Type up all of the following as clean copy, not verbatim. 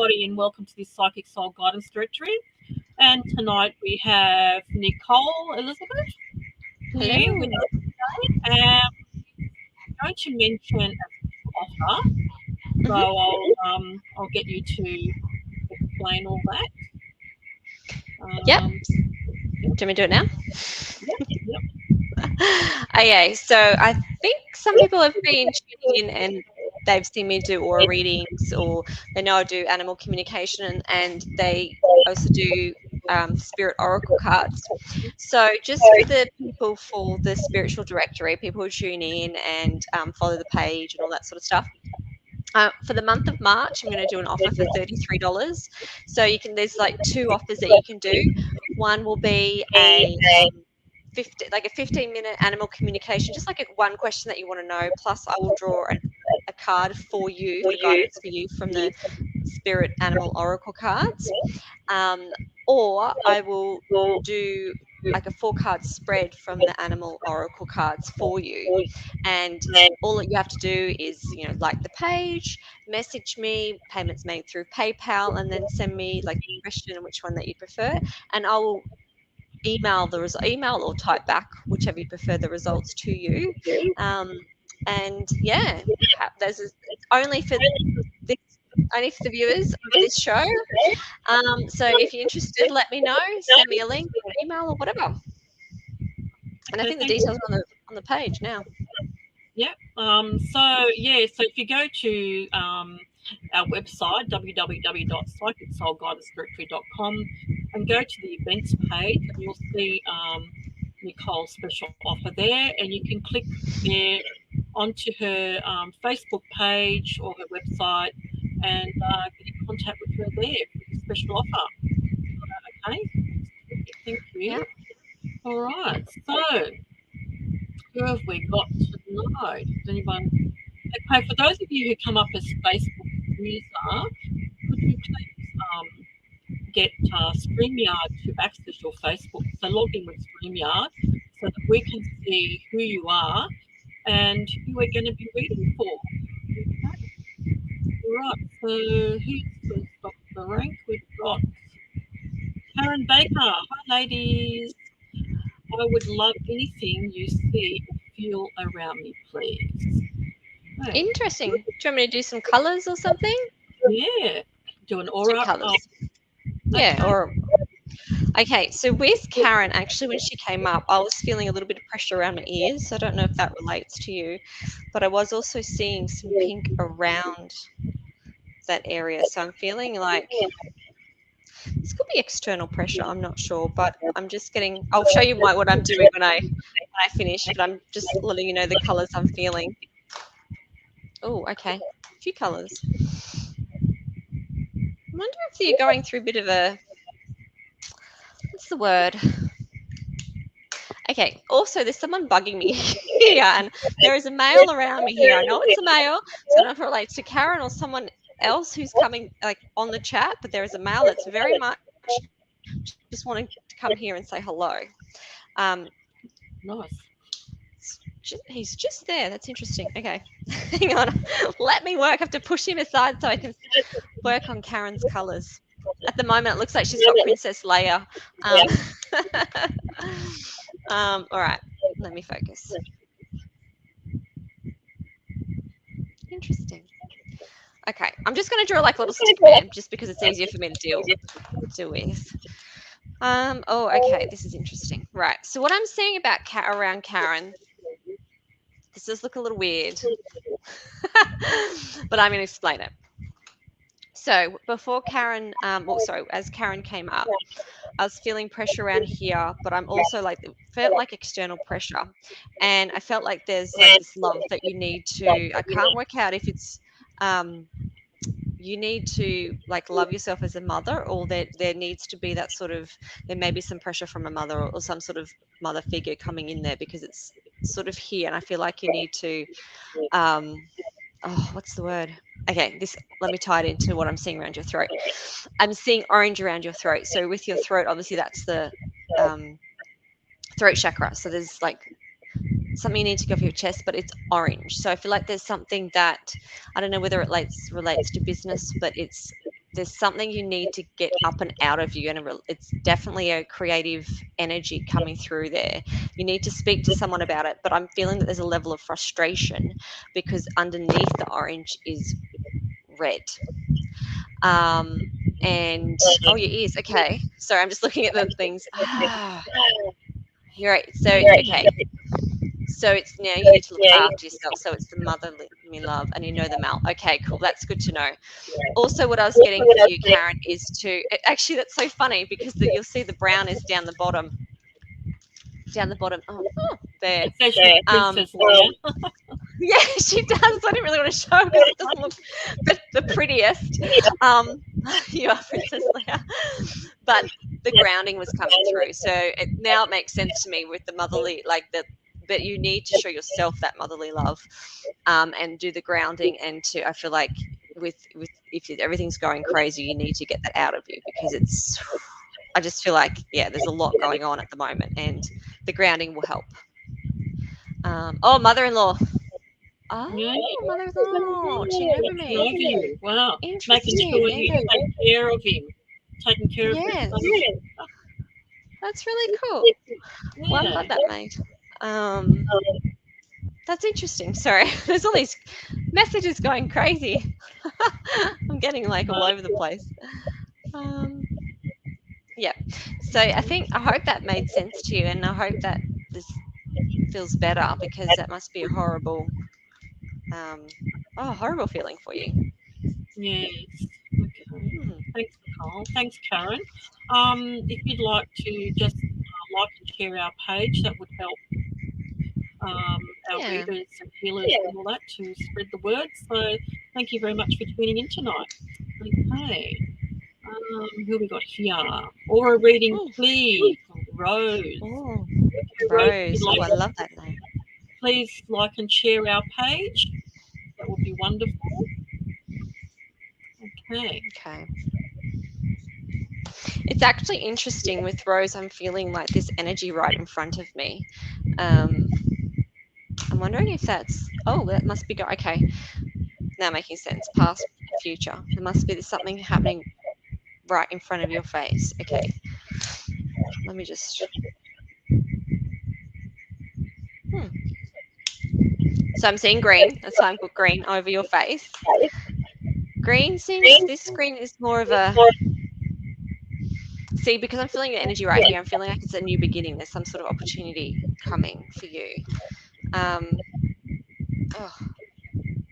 everybody, and welcome to this Psychic Soul Guidance Directory. And tonight we have Nicole Elizabeth here with us today. And I'm going to mention a special offer, so I'll get you to explain all that. Yep. Do you want me to do it now? Yep. Okay, so I think some people have been tuning in and they've seen me do aura readings, or they know I do animal communication, and they also do spirit oracle cards. So just for the people for the spiritual directory, people who tune in and follow the page and all that sort of stuff. For the month of March, I'm going to do an offer for $33. So you can, there's like two offers that you can do. One will be a 15-minute animal communication, just like one question that you want to know. Plus, I will draw a card for you, for guidance for you from the Spirit Animal Oracle cards. Or I will do like a 4-card spread from the Animal Oracle cards for you. And all that you have to do is, like the page, message me, payments made through PayPal, and then send me like the question and which one that you prefer. And I will email or type back, whichever you prefer, the results to you. And yeah, it's only for the viewers of this show. So if you're interested, let me know. Send me a link, or email, or whatever. And I think the details are on the page now. Yeah. So if you go to our website, www.psychicsoulguidance.com, and go to the events page, and you'll see Nicole's special offer there, and you can click there onto her Facebook page or her website and get in contact with her there for the special offer. Okay. Thank you. Yeah. All right. So who have we got tonight? Does anyone? Okay, for those of you who come up as Facebook user, could you please get StreamYard to access your Facebook? So log in with StreamYard so that we can see who you are and who we're going to be reading for. Okay. All right. So who's first off the rank? We've got Karen Baker. Hi, ladies. I would love anything you see or feel around me, please. Okay. Interesting. Do you want me to do some colours or something? Yeah. Do an aura. Colours. Yeah, or okay, so with Karen, actually, when she came up, I was feeling a little bit of pressure around my ears. So I don't know if that relates to you, but I was also seeing some pink around that area. So I'm feeling like this could be external pressure. I'm not sure, but I'm just getting. I'll show you what I'm doing when I finish. But I'm just letting you know the colours I'm feeling. Oh, okay, a few colours. I wonder if you're going through a bit of a. What's the word? Okay, also there's someone bugging me here, and there is a male around me here. I know it's a male, so I don't know if it relates to Karen or someone else who's coming like on the chat, but there is a male that's very much just wanting to come here and say hello. Nice. He's just there. That's interesting. Okay, hang on. Let me work. I have to push him aside so I can work on Karen's colours. At the moment, it looks like she's got Princess Leia. All right, let me focus. Interesting. Okay, I'm just going to draw like a little stick man just because it's easier for me to deal with. Okay, this is interesting. Right, so what I'm seeing about around Karen, this does look a little weird, but I'm going to explain it. So before Karen, as Karen came up, I was feeling pressure around here, but I'm also felt like external pressure, and I felt like there's like this love that you need to. I can't work out if it's you need to like love yourself as a mother, or that there needs to be that sort of, there may be some pressure from a mother or some sort of mother figure coming in there, because it's sort of here, and I feel like you need to what's the word? Okay, let me tie it into what I'm seeing around your throat. I'm seeing orange around your throat. So with your throat, obviously that's the throat chakra. So there's like something you need to go for your chest, but it's orange. So I feel like there's something that, I don't know whether it relates to business, but it's there's something you need to get up and out of you, and it's definitely a creative energy coming through there. You need to speak to someone about it, but I'm feeling that there's a level of frustration because underneath the orange is red. And oh, your ears. Okay, sorry, I'm just looking at the things. You're right. So okay, so it's now you need to look after yourself. So it's the motherly love, and you know the mal. Okay, cool. That's good to know. Also, what I was getting for you, Karen, is to actually that's so funny because you'll see the brown is down the bottom. Down the bottom. Oh, there. It says she's Princess Leia. Yeah, she does. I didn't really want to show because it doesn't look the prettiest. You are Princess Leia. But the grounding was coming through. So now it makes sense to me with the motherly, like that you need to show yourself that motherly love and do the grounding. And I feel like with if everything's going crazy, you need to get that out of you because I just feel like, yeah, there's a lot going on at the moment and the grounding will help. Oh, mother-in-law. Oh, Yeah. mother-in-law. Watching over Watching over me. you. Wow. Interesting. Making sure you take care of him. Taking care of Yes. him. That's really cool. Well, I'm Yeah. glad that made. That's interesting. Sorry, there's all these messages going crazy. I'm getting like all over the place. Yeah. So I hope that made sense to you, and I hope that this feels better because that must be a horrible, horrible feeling for you. Yes. Okay. Thanks, Nicole. Thanks, Karen. If you'd like to just like and share our page, that would help our readers and healers and all that to spread the word. So thank you very much for tuning in tonight. Okay. Who we got here? Aura reading, please. Rose. Oh, Rose. I love that name. Please like and share our page. That would be wonderful. Okay. It's actually interesting with Rose. I'm feeling like this energy right in front of me. I'm wondering if that's. Oh, that must be. Okay, now making sense. Past, future. There must be something happening right in front of your face. Okay. Let me just. So I'm seeing green. That's why I put green over your face. Green seems. This green is more of a. See, because I'm feeling the energy right here, I'm feeling like it's a new beginning. There's some sort of opportunity coming for you.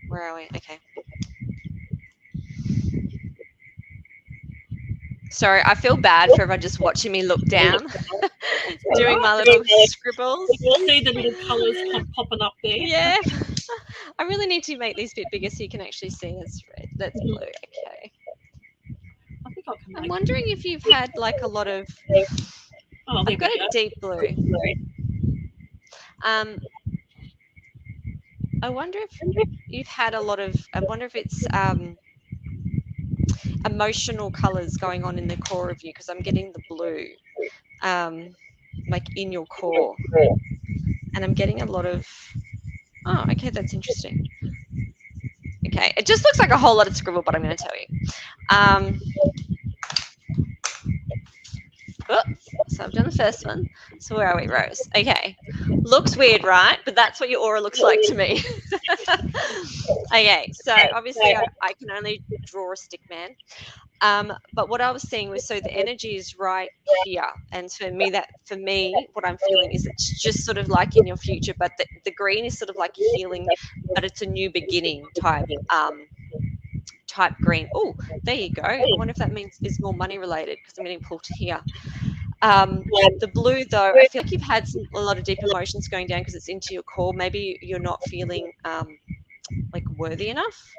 Where are we? Okay. Sorry, I feel bad for everyone just watching me look down, doing my little scribbles. You see the little colours popping up there. Yeah. I really need to make these a bit bigger so you can actually see it's red. That's blue. Okay. I'm wondering if you've had like a lot of. I've got a deep blue. I wonder if you've had a lot of. I wonder if it's emotional colors going on in the core of you because I'm getting the blue, like in your core, and I'm getting a lot of. Oh, okay, that's interesting. Okay, it just looks like a whole lot of scribble, but I'm going to tell you. So I've done the first one. So where are we, Rose? Okay. Looks weird, right? But that's what your aura looks like to me. Okay, so obviously I can only draw a stick man. But what I was seeing was, so the energy is right here. And for me, what I'm feeling is it's just sort of like in your future, but the green is sort of like healing, but it's a new beginning type green. Oh, there you go. I wonder if that means is more money related because I'm getting pulled to here. The blue, though, I feel like you've had a lot of deep emotions going down because it's into your core. Maybe you're not feeling like worthy enough,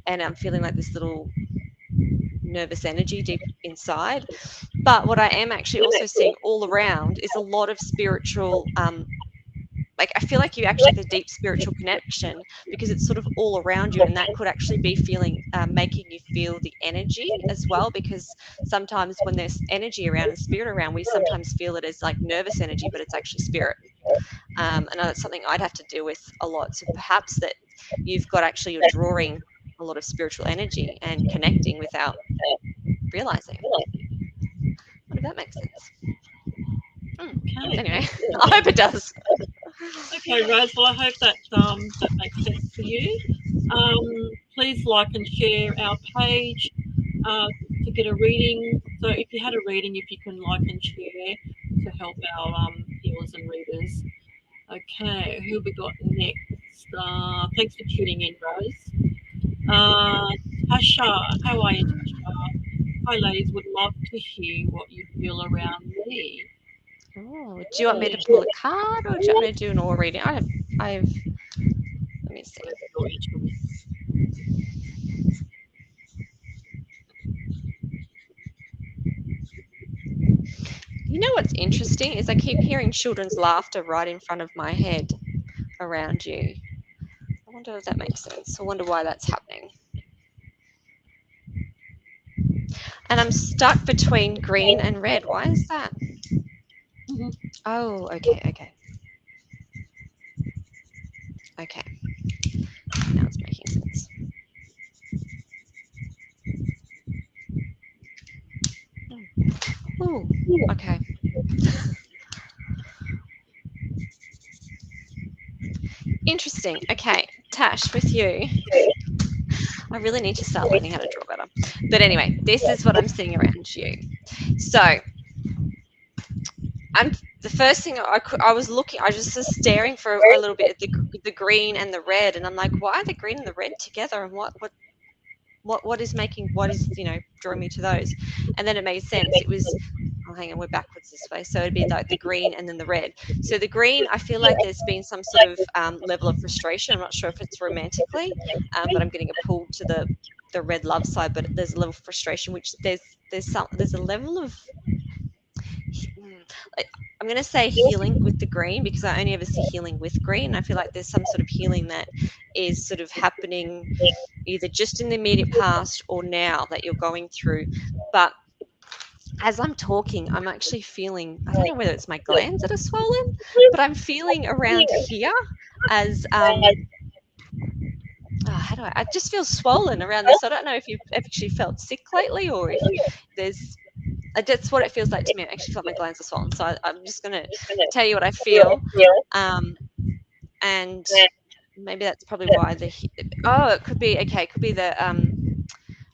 and I'm feeling like this little nervous energy deep inside. But what I am actually also seeing all around is a lot of spiritual. Like I feel like you actually have a deep spiritual connection because it's sort of all around you, and that could actually be making you feel the energy as well. Because sometimes when there's energy around and spirit around, we sometimes feel it as like nervous energy, but it's actually spirit. And that's something I'd have to deal with a lot. So perhaps you're drawing a lot of spiritual energy and connecting without realizing. What if that makes sense? Okay. Anyway, I hope it does. Okay, Rose. Well, I hope that that makes sense for you. Please like and share our page to get a reading. So if you had a reading, if you can like and share to help our viewers and readers. Okay, who have we got next? Thanks for tuning in, Rose. Tasha, how are you, Tasha? Hi, ladies. Would love to hear what you feel around me. Oh, do you want me to pull a card, or do you want me to do an aura reading? I've. Let me see. You know what's interesting is I keep hearing children's laughter right in front of my head around you. I wonder if that makes sense. I wonder why that's happening. And I'm stuck between green and red. Why is that? Oh, okay. Okay. Now it's making sense. Ooh, okay. Interesting. Okay, Tash, with you. I really need to start learning how to draw better. But anyway, this is what I'm seeing around you. So, the first thing I was looking, I was just staring for a little bit at the green and the red, and I'm like, why are the green and the red together, and what is drawing me to those? And then it made sense. It was, oh, hang on, we're backwards this way, so it'd be like the green and then the red. So the green, I feel like there's been some sort of level of frustration. I'm not sure if it's romantically, but I'm getting a pull to the red love side. But there's a level of frustration, which there's a level of, I'm going to say healing with the green, because I only ever see healing with green. I feel like there's some sort of healing that is sort of happening either just in the immediate past or now that you're going through. But as I'm talking, I'm actually feeling, I don't know whether it's my glands that are swollen, but I'm feeling around here as I just feel swollen around this. I don't know if you've actually felt sick lately, or if there's, that's what it feels like to me. I actually feel like my glands are swollen. So I'm just going to tell you what I feel. And maybe that's probably why it could be, okay, it could be the,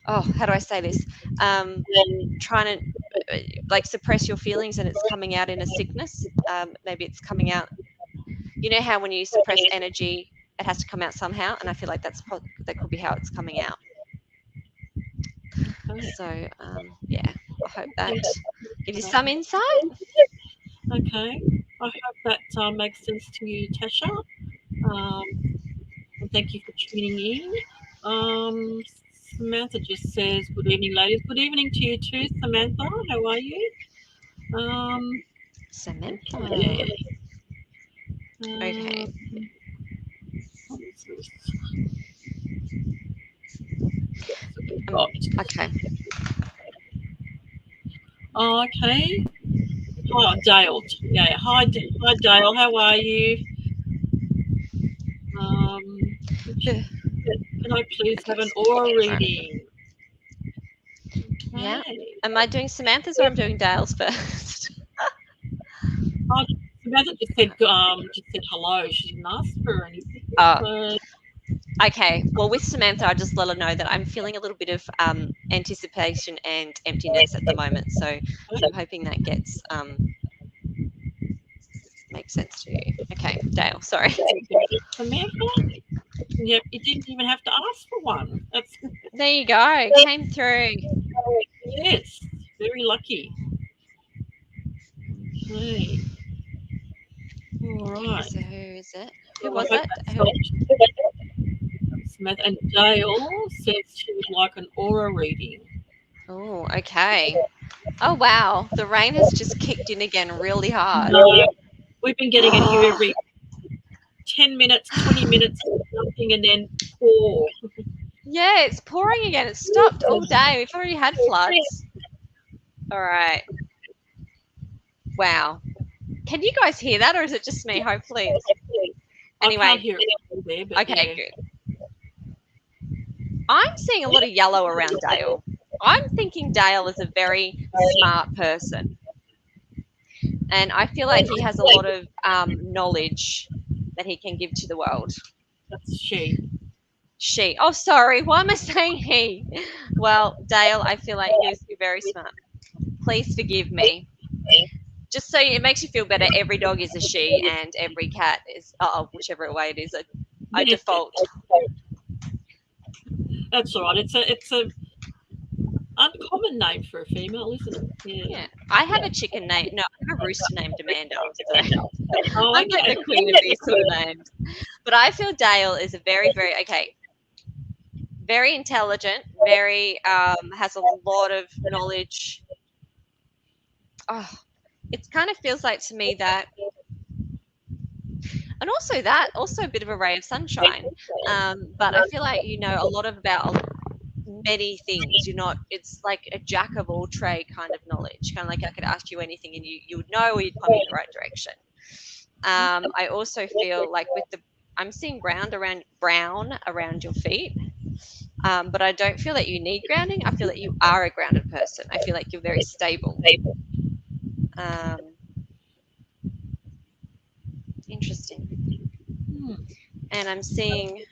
how do I say this? Trying to like suppress your feelings, and it's coming out in a sickness. Maybe it's coming out, you know how when you suppress energy, it has to come out somehow, and I feel like that could be how it's coming out. So yeah, I hope that gives you some insight. Okay, I hope that makes sense to you, Tasha. And thank you for tuning in. Samantha just says, good evening, ladies. Good evening to you too, Samantha. How are you? Samantha. Okay. Okay. Okay. Oh, Dale. Yeah. Hi, Dale. How are you? Can I please have an aura reading? Yeah. Am I doing Samantha's or I'm doing Dale's first? Samantha just said hello. She didn't ask for anything. Okay. Well, with Samantha, I just let her know that I'm feeling a little bit of anticipation and emptiness at the moment. So I'm hoping that gets makes sense to you. Okay, Dale. Sorry. Samantha. Yep, you didn't even have to ask for one. There you go. Came through. Yes, very lucky. Okay. All right. So who is it? Who was that? Samantha. And Dale says she would like an aura reading. Oh, okay. Oh wow, the rain has just kicked in again really hard. We've been getting it here every 10 minutes, 20 minutes, nothing, and then pour. Yeah, it's pouring again. It's stopped all day. We've already had floods. All right. Wow. Can you guys hear that, or is it just me? Hopefully. Anyway. I can't hear it there, okay, good. I'm seeing a lot of yellow around Dale. I'm thinking Dale is a very smart person, and I feel like he has a lot of knowledge that he can give to the world. That's she. She. Oh, sorry. Why am I saying he? Well, Dale, I feel like you're very smart. Please forgive me. Just so it makes you feel better, every dog is a she and every cat is, whichever way it is, a default. That's all right. It's a uncommon name for a female, isn't it? Yeah. I have a chicken name. No, I have a rooster named Amanda. So Oh, I'm like okay. the queen of these sort of names. But I feel Dale is a very, very, okay, very intelligent, very, has a lot of knowledge. Oh, it kind of feels like to me that, and also a bit of a ray of sunshine. But I feel like you know a lot about many things. You're not. It's like a jack of all trade kind of knowledge. Kind of like I could ask you anything and you would know, or you'd point me in the right direction. I also feel like I'm seeing brown around your feet. But I don't feel that you need grounding. I feel that you are a grounded person. I feel like you're very stable. Interesting. Hmm. And I'm seeing.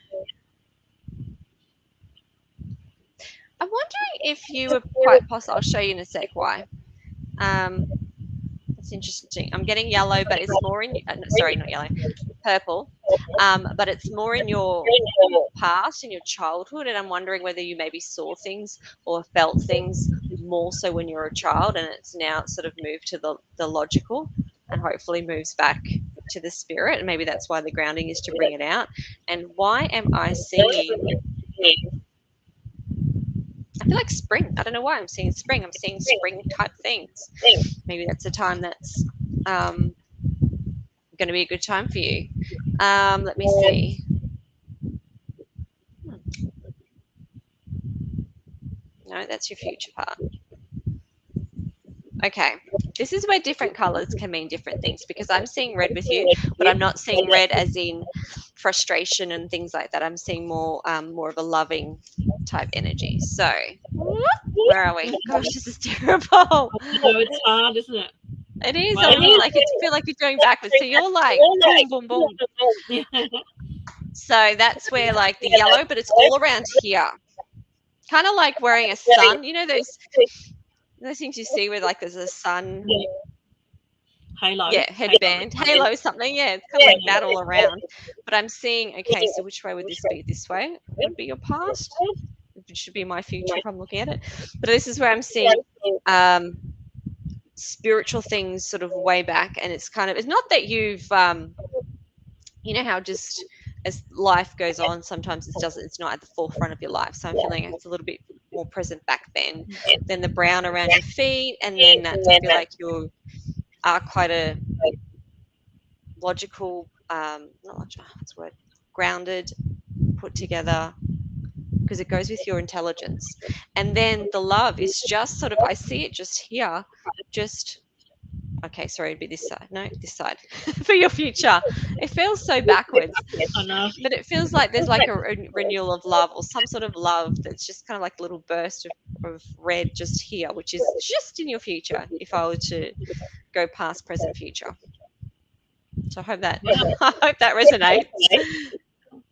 I'm wondering if you were quite possible. I'll show you in a sec why. That's interesting. I'm getting yellow, but it's more in. Sorry, not yellow, purple. But it's more in your past, in your childhood, and I'm wondering whether you maybe saw things or felt things more so when you were a child, and it's now sort of moved to the logical, and hopefully moves back to the spirit, and maybe that's why the grounding is to bring it out. And why am I seeing? I feel like spring. I don't know why I'm seeing spring. I'm seeing spring type things. Maybe that's a time that's going to be a good time for you. Let me see. No, that's your future part. Okay, this is where different colors can mean different things, because I'm seeing red with you, but I'm not seeing red as in frustration and things like that. I'm seeing more of a loving type energy. So where are we? Gosh, this is terrible. No, it's hard, isn't it? It is. Wow. I mean, like I feel like you're going backwards. So you're like boom, boom, boom. Yeah. So that's where like the yellow, but it's all around here. Kind of like wearing a sun. You know those things you see where like there's a sun. Halo. Yeah, headband, halo, something. Yeah, it's kind of like that all around. But I'm seeing. Okay, so which way would this be? This way would be your past. It should be my future if I'm looking at it. But this is where I'm seeing spiritual things sort of way back, and it's not that you've you know how just as life goes on, sometimes it's not at the forefront of your life. So I'm feeling it's a little bit more present back then. Then the brown around your feet, and then I feel like you are quite a logical, not logical, what's the word? Grounded, put together, because it goes with your intelligence. And then the love is just sort of, I see it just here, just okay, sorry, it'd be this side. No, this side for your future. It feels so backwards, I know. but it feels like there's like a renewal of love or some sort of love that's just kind of like a little burst of red just here, which is just in your future if I were to go past, present, future. So I hope that I hope that resonates.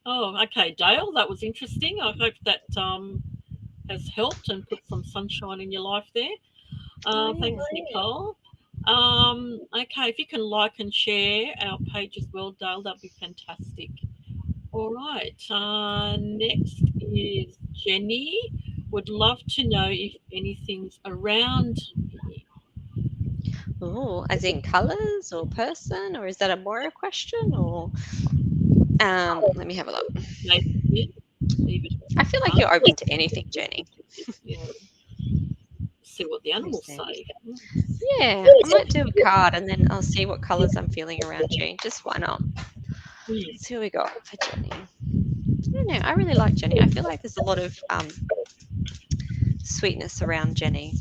Oh, okay, Dale. That was interesting. I hope that has helped and put some sunshine in your life there. Thanks, Nicole. Okay, if you can like and share our page as well, Dale, that'd be fantastic. All right. Next is Jenny. Would love to know if anything's around me. Oh, as in colours or person, or is that a Moira question? Or let me have a look. I feel like you're open to anything, Jenny. Yeah. See what the animals say. Yeah, I might do a card and then I'll see what colours I'm feeling around you. Just why not? Let's see what we got for Jenny. I don't know. I really like Jenny. I feel like there's a lot of sweetness around Jenny.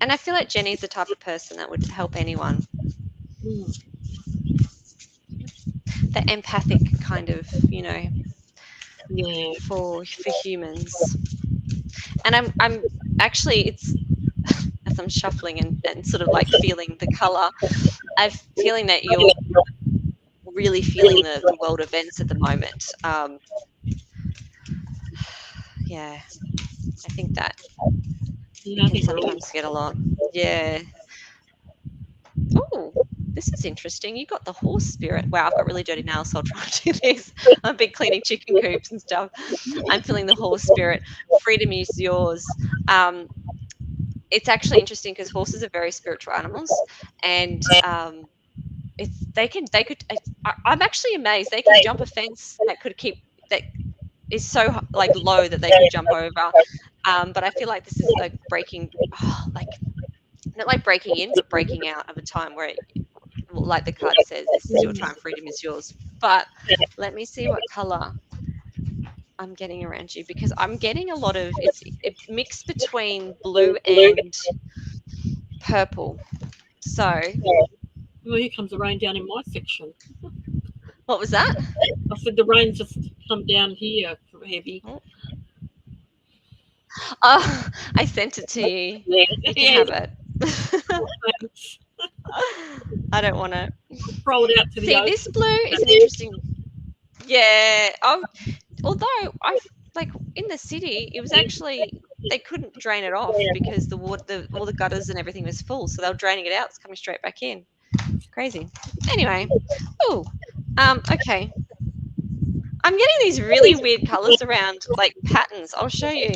And I feel like Jenny's the type of person that would help anyone. The empathic kind of, Yeah. for humans. And I'm actually, it's as I'm shuffling and sort of like feeling the color, I'm feeling that you're really feeling the world events at the moment. Yeah, I think that Yeah, I it can think we're all. sometimes get a lot. Yeah. Oh, this is interesting. You got the horse spirit. Wow, I've got really dirty nails, so I'll try to do this. I've been cleaning chicken coops and stuff. I'm feeling the horse spirit. Freedom is yours. It's actually interesting because horses are very spiritual animals, and it's they could. I'm actually amazed they can jump a fence that could keep that is so like low that they could jump over. But I feel like this is like breaking, like not like breaking in, but breaking out of a time where, like the card says, this is your time, freedom is yours. But let me see what color I'm getting around you, because I'm getting a lot of it's a mix between blue and purple. So Well, here comes the rain down in my section. what was that? I said the rain just come down here heavy. Oh, I sent it to you. You can Yeah, have it. thanks. I don't want to Throw it out to the see. This ocean. blue is an interesting. Yeah. Although I like in the city, it was actually they couldn't drain it off because the water, all the gutters and everything was full, so they were draining it out. It's coming straight back in. Crazy. Anyway. Oh. Okay. I'm getting these really weird colors around, like patterns. I'll show you.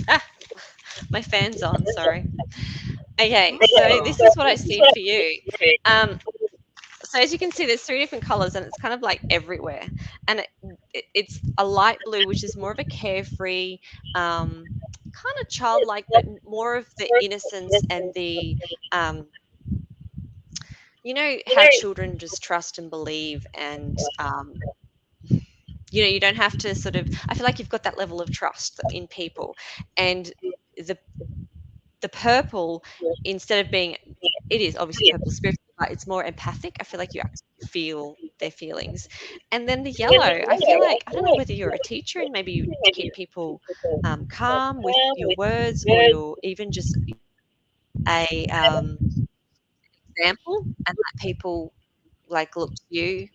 Ah, my fan's on. Sorry. Okay. So this is what I see for you. So as you can see, there's 3 different colors, and it's kind of like everywhere. And it's a light blue, which is more of a carefree, kind of childlike, but more of the innocence and the, you know, how children just trust and believe, and you know, you don't have to sort of. I feel like you've got that level of trust in people, and the the purple, instead of being, it is obviously purple spiritual, but it's more empathic. I feel like you actually feel their feelings. And then the yellow, I feel like, I don't know whether you're a teacher and maybe you keep people calm with your words, or you're even just a example, and that people like look to you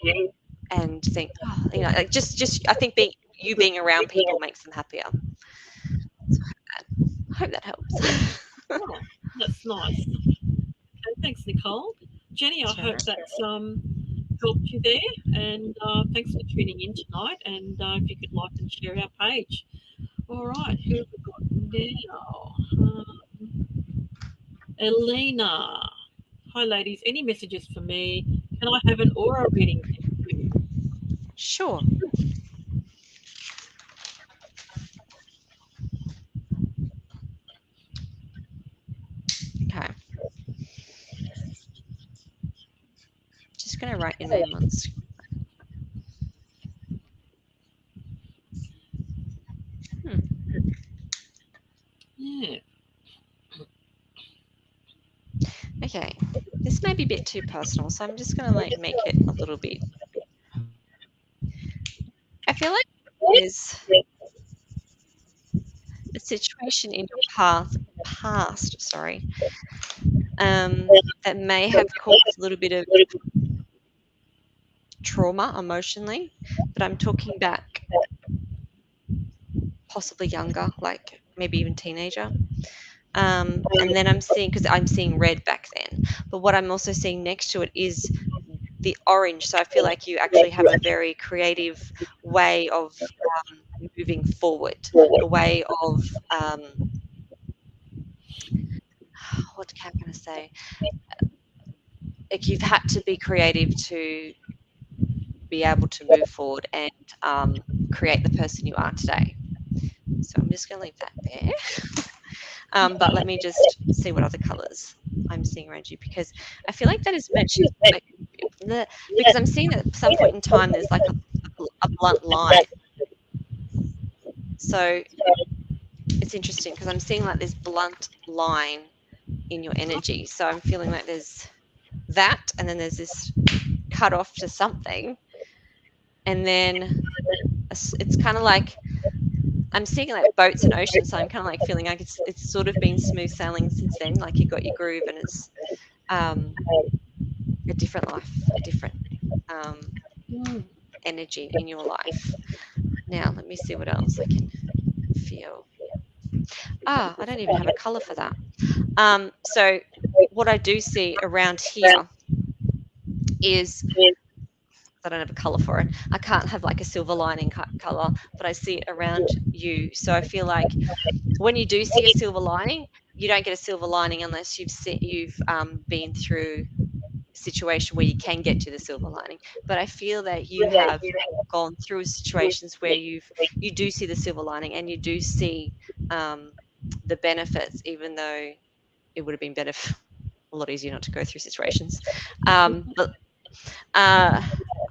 and think, oh, you know, like just I think being around people makes them happier. So I hope that helps. Oh, that's nice. Okay, thanks, Nicole. Jenny, I That's hope right. that's helped you there. And thanks for tuning in tonight. And if you could like and share our page. All right, who have we got now? Elena. Hi, ladies. Any messages for me? Can I have an aura reading? Thank you. Sure. Okay. Just going to write your name on screen. Yeah. Okay. This may be a bit too personal, so I'm just going to like make it a little bit. I feel like there's a situation in your past, sorry, that may have caused a little bit of trauma emotionally, but I'm talking back possibly younger, like maybe even teenager. And then I'm seeing, because I'm seeing red back then, but what I'm also seeing next to it is the orange. So I feel like you actually have a very creative way of moving forward, a way of what can I say? Like you've had to be creative to be able to move forward and create the person you are today. So I'm just going to leave that there. But let me just see what other colours I'm seeing around you, because I feel like that is mentioned, like, because I'm seeing that at some point in time there's like a blunt line. So it's interesting because I'm seeing like this blunt line in your energy. So I'm feeling like there's that, and then there's this cut off to something, and then it's kind of like I'm seeing like boats and oceans, so I'm kind of like feeling like it's sort of been smooth sailing since then. Like you got your groove, and it's a different life, a different energy in your life. Now, let me see what else I can feel. I don't even have a color for that. So what I do see around here is I don't have a color for it. I can't have like a silver lining color, but I see it around you. So I feel like when you do see a silver lining, you don't get a silver lining unless you've been through a situation where you can get to the silver lining. But I feel that you have gone through situations where you do see the silver lining, and you do see the benefits, even though it would have been better, a lot easier not to go through situations. But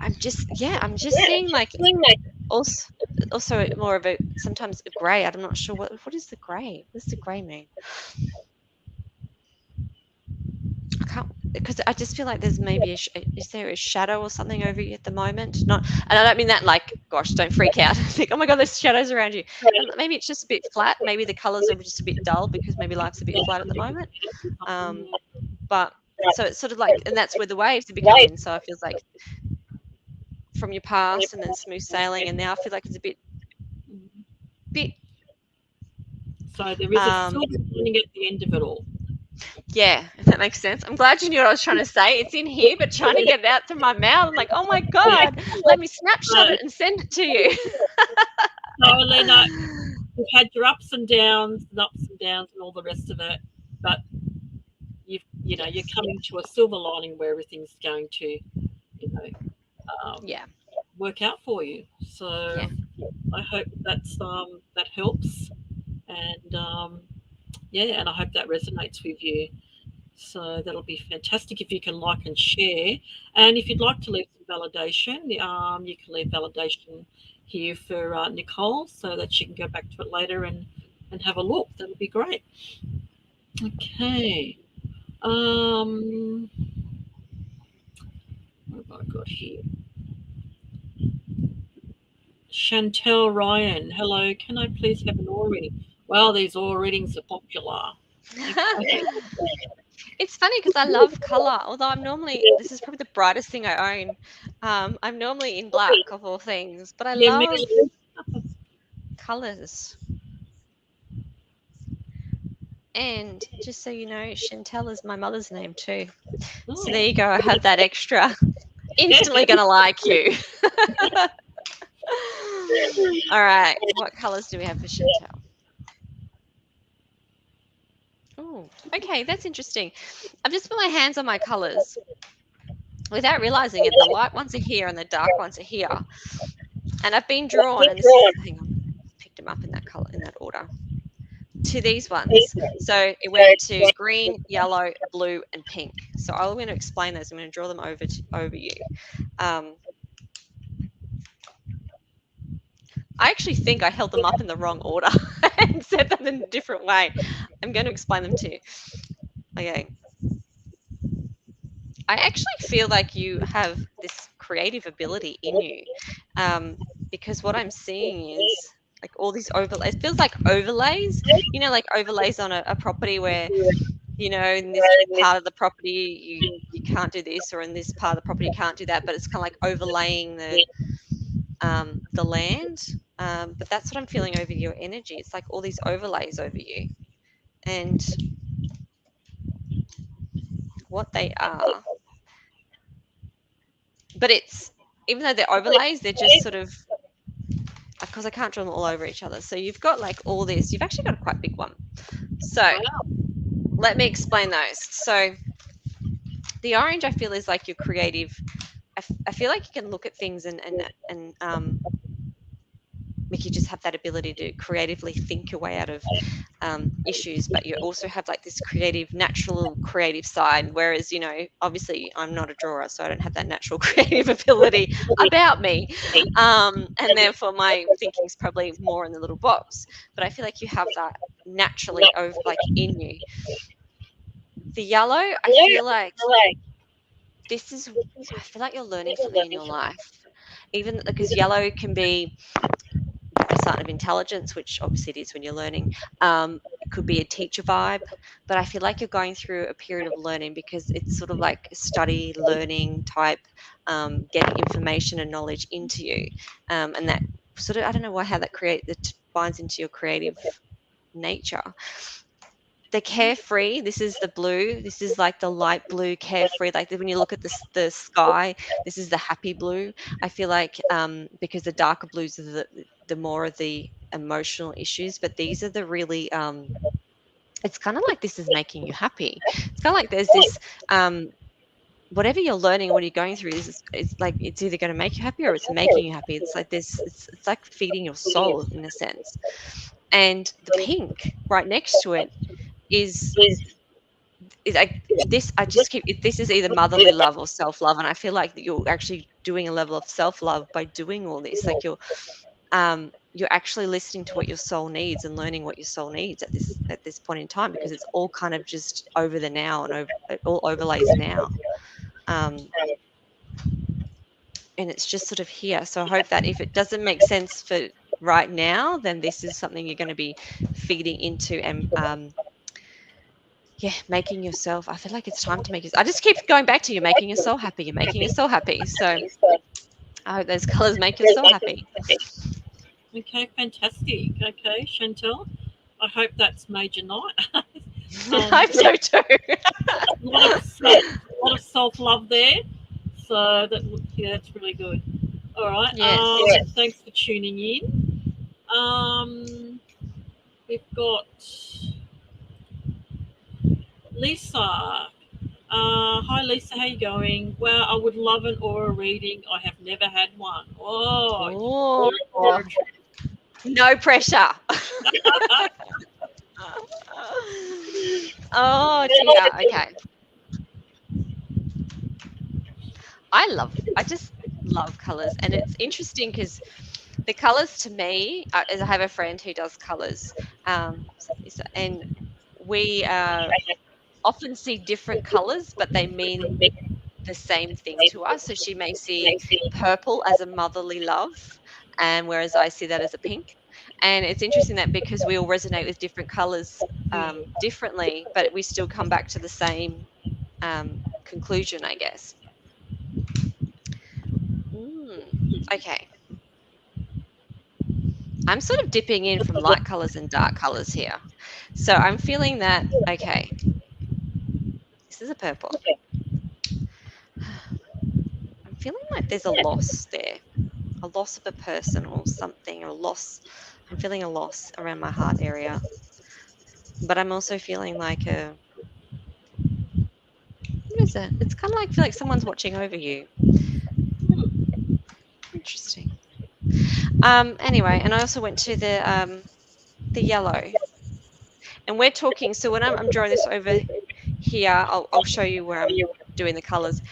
I'm just seeing like also more of a sometimes a grey. I'm not sure what is the grey. What does the grey mean? I can't, because I just feel like there's maybe is there a shadow or something over you at the moment? Not, and I don't mean that like, gosh, don't freak out. Think, oh my god, there's shadows around you. And maybe it's just a bit flat. Maybe the colours are just a bit dull because maybe life's a bit flat at the moment. But so it's sort of like, and that's where the waves are becoming. So I feel like from your past and then smooth sailing, and now I feel like it's a bit. So there is a silver lining at the end of it all. Yeah, if that makes sense. I'm glad you knew what I was trying to say. It's in here, but trying to get it out through my mouth. I'm like, oh my god, let me snapshot it and send it to you. So, Elena, you've had your ups and downs and all the rest of it, but you're coming to a silver lining where everything's going to, work out for you. So I hope that helps, and and I hope that resonates with you. So that'll be fantastic if you can like and share. And if you'd like to leave some validation, you can leave validation here for Nicole so that she can go back to it later and have a look. That'll be great. Okay. What have I got here? Chantel Ryan, hello. Can I please have an aura reading? Well, these aura readings are popular. It's funny because I love color, although this is probably the brightest thing I own. I'm normally in black of all things, but I love colors. And just so you know, Chantel is my mother's name too. So there you go. I have that extra. Instantly gonna like you. All right. What colors do we have for Chantel? Oh, okay. That's interesting. I've just put my hands on my colors without realizing it. The light ones are here and the dark ones are here. And I've been drawn, and hang on, picked them up in that color, in that order, to these ones. So it went to green, yellow, blue, and pink. So I'm going to explain those. I'm going to draw them over you. I actually think I held them up in the wrong order and said them in a different way. I'm going to explain them to you. Okay. I actually feel like you have this creative ability in you, because what I'm seeing is like all these overlays. It feels like overlays, like overlays on a property where, in this part of the property you can't do this, or in this part of the property you can't do that, but it's kind of like overlaying the land. But that's what I'm feeling over your energy. It's like all these overlays over you, and what they are. But it's, even though they're overlays, they're just sort of, because I can't draw them all over each other. So you've got like all this. You've actually got a quite big one. So let me explain those. So the orange, I feel, is like your creative. I feel like you can look at things and make you just have that ability to creatively think your way out of issues, but you also have like this natural creative side, whereas obviously I'm not a drawer, so I don't have that natural creative ability about me, and therefore my thinking's probably more in the little box. But I feel like you have that naturally in you. The yellow, I feel like I feel like you're learning something in your life, even because yellow can be sign of intelligence, which obviously it is when you're learning. It could be a teacher vibe, but I feel like you're going through a period of learning because it's sort of like study, learning type, getting information and knowledge into you, and that sort of, I don't know why how that binds into your creative nature. The carefree, this is the blue, this is like the light blue carefree, like when you look at the sky, this is the happy blue. I feel like because the darker blues are the more of the emotional issues, but these are the really it's kind of like this is making you happy. It's kind of like there's this whatever you're learning, what you're going through, it's like it's either going to make you happy or it's making you happy. It's like this, it's like feeding your soul in a sense. And the pink right next to it is like this. I just keep this is either motherly love or self-love, and I feel like you're actually doing a level of self-love by doing all this. Like you're actually listening to what your soul needs and learning what your soul needs at this point in time, because it's all kind of just over the now and it all overlays now. Um, and it's just sort of here. So I hope that if it doesn't make sense for right now, then this is something you're going to be feeding into and yeah, making yourself. I feel like it's time to make it. I just keep going back to you making your soul happy. You're making your soul happy. So I hope those colors make your soul happy. Okay, fantastic. Okay, Chantel, I hope that's made your night. I hope so too. A lot of self-love there. So that's really good. All right. Yes. Thanks for tuning in. We've got Lisa. Hi Lisa, how you going? Well, I would love an aura reading. I have never had one. Oh, no pressure. Oh dear. Okay. I just love colors, and it's interesting because the colors to me, as I have a friend who does colors, and we often see different colors, but they mean the same thing to us. So she may see purple as a motherly love, and whereas I see that as a pink. And it's interesting that because we all resonate with different colors differently, but we still come back to the same conclusion, I guess. Okay. I'm sort of dipping in from light colors and dark colors here. So I'm feeling that, okay, this is a purple. I'm feeling like there's a loss there, a loss of a person or something, or loss. I'm feeling a loss around my heart area. But I'm also feeling like what is it? It's kind of like, I feel like someone's watching over you. Interesting. Anyway, and I also went to the yellow. And we're talking, so when I'm drawing this over here, I'll show you where I'm doing the colors.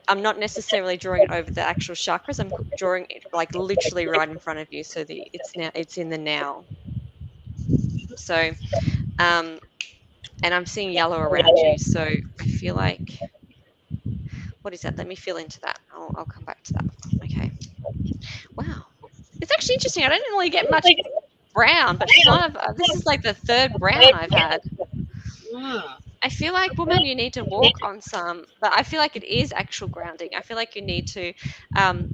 I'm not necessarily drawing it over the actual chakras. I'm drawing it like literally right in front of you. So it's in the now. So, and I'm seeing yellow around you. So I feel like, what is that? Let me feel into that. I'll come back to that. Okay. Wow. It's actually interesting. I don't really get much brown, but this is like the third brown I've had. I feel like, woman, you need to walk on some, but I feel like it is actual grounding. I feel like you need to,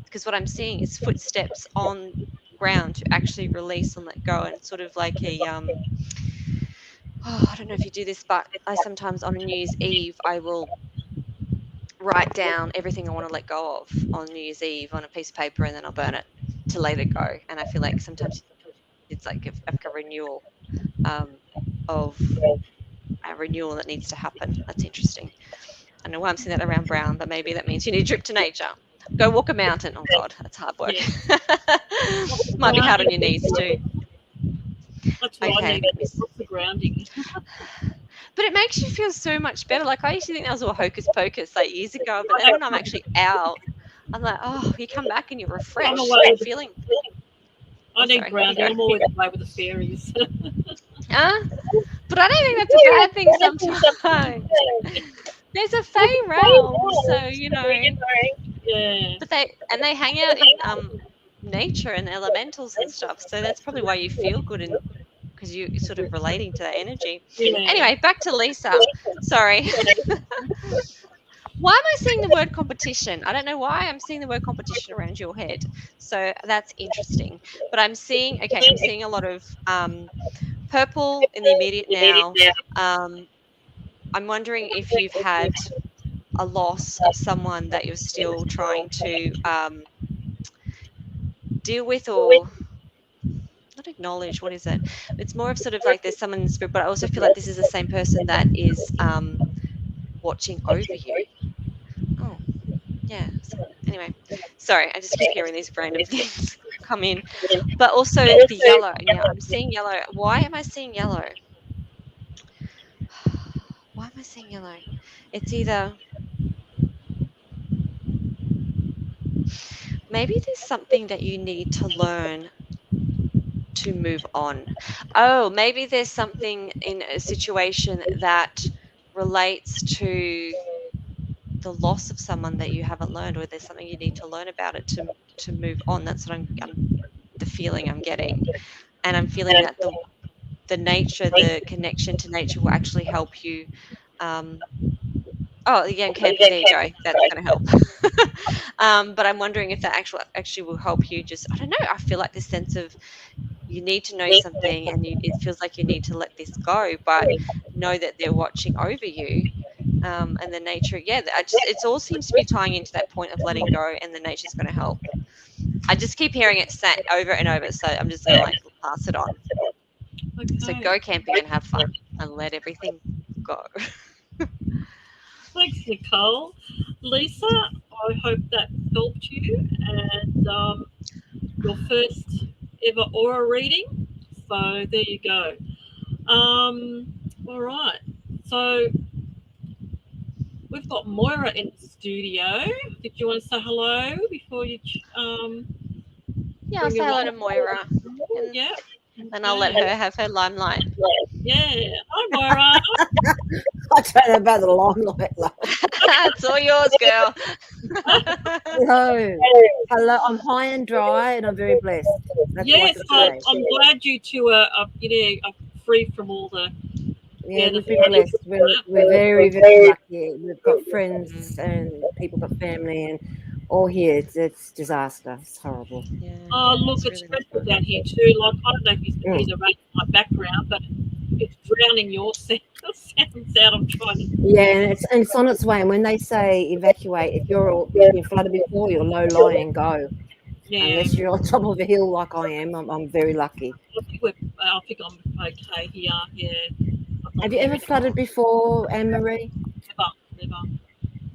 because what I'm seeing is footsteps on ground to actually release and let go, and sort of like a, I don't know if you do this, but I sometimes on New Year's Eve, I will write down everything I want to let go of on New Year's Eve on a piece of paper, and then I'll burn it to let it go. And I feel like sometimes it's like a renewal of a renewal that needs to happen. That's interesting. I know why I'm seeing that around brown, but maybe that means you need a trip to nature. Go walk a mountain. Oh God, that's hard work. Yeah. Might be hard on your knees too. That's right. Okay. Lots of grounding. But it makes you feel so much better. Like, I used to think that was all hocus pocus like years ago, but then when I'm actually out, I'm like, oh, you come back and you're refreshed. I'm feeling. I need grounding. I'm always away with the fairies. But I don't think that's a bad thing sometimes. There's a Fey realm, so you know. Yeah. But they hang out in nature and elementals and stuff. So that's probably why you feel good, and because you're sort of relating to that energy. Yeah. Anyway, back to Lisa. Sorry. Why am I seeing the word competition? I don't know why I'm seeing the word competition around your head. So that's interesting. But I'm seeing a lot of purple in the immediate now. I'm wondering if you've had a loss of someone that you're still trying to deal with, or not acknowledge. What is it? It's more of sort of like there's someone in the spirit, but I also feel like this is the same person that is watching over you. Oh, yeah. So anyway, sorry, I just keep hearing these random things come in. But also the yellow. Yeah, I'm seeing yellow. Why am I seeing yellow? Why am I seeing yellow? It's either maybe there's something that you need to learn to move on. Oh, maybe there's something in a situation that relates to the loss of someone that you haven't learned, or there's something you need to learn about it to move on. That's what I'm the feeling I'm getting, and I'm feeling that the nature, the connection to nature, will actually help you. Oh, again, camping. There you go. That's going to help. But I'm wondering if that actually will help you. Just I don't know. I feel like this sense of you need to know something, and it feels like you need to let this go, but know that they're watching over you. And the nature, yeah, it all seems to be tying into that point of letting go, and the nature's going to help. I just keep hearing it said over and over, so I'm just going to like pass it on. So Okay. go camping and have fun and let everything go. Thanks, Nicole. Lisa, I hope that helped you, and your first ever aura reading. So there you go. All right. So we've got Moira in the studio. Did you want to say hello before you Yeah, I'll bring say your hello to light? Moira, and Yeah. then I'll let Okay. her have her limelight. Yeah. Hi, Moira. I don't know about the limelight, love. It's all yours, girl. Hello. Hello. I'm high and dry and I'm very blessed. That's all I Yes, can say. I'm glad you two are free from all the Yeah, the we've been blessed. We're very, very lucky. We've got friends and people got family and all here. It's disaster. It's horrible. Yeah, Oh, look, it's it's really not dreadful good. down here too. Like, I don't know if you can hear Mm. the rain in my background, but it's drowning your sounds out. I'm trying to. Yeah, and it's on its way. And when they say evacuate, if you've been flooded before, you're low lying, go. Yeah, Unless you're on top of a hill like I am, I'm very lucky. I think I'm okay here. Yeah, I'm not Have you ever hearing flooded before, Anne Marie? never.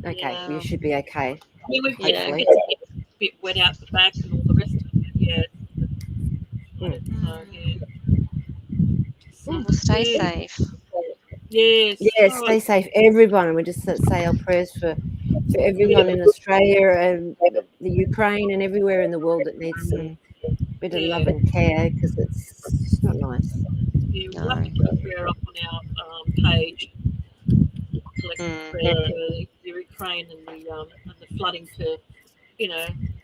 Okay, Yeah. you Wow. should be okay. I mean, we've Yeah. Hopefully. it's a bit wet out the back and all the rest of it. Yeah, Mm. so yeah. So, Well, stay yeah. safe. Yes. Yeah, All right. stay safe, everyone. And we just say our prayers for everyone in Australia and the Ukraine and everywhere in the world that needs some bit of love Yeah. and care because it's not nice. Yeah. We'll have No. to put a prayer up on our page. Collective Mm. prayer for the Ukraine and the flooding to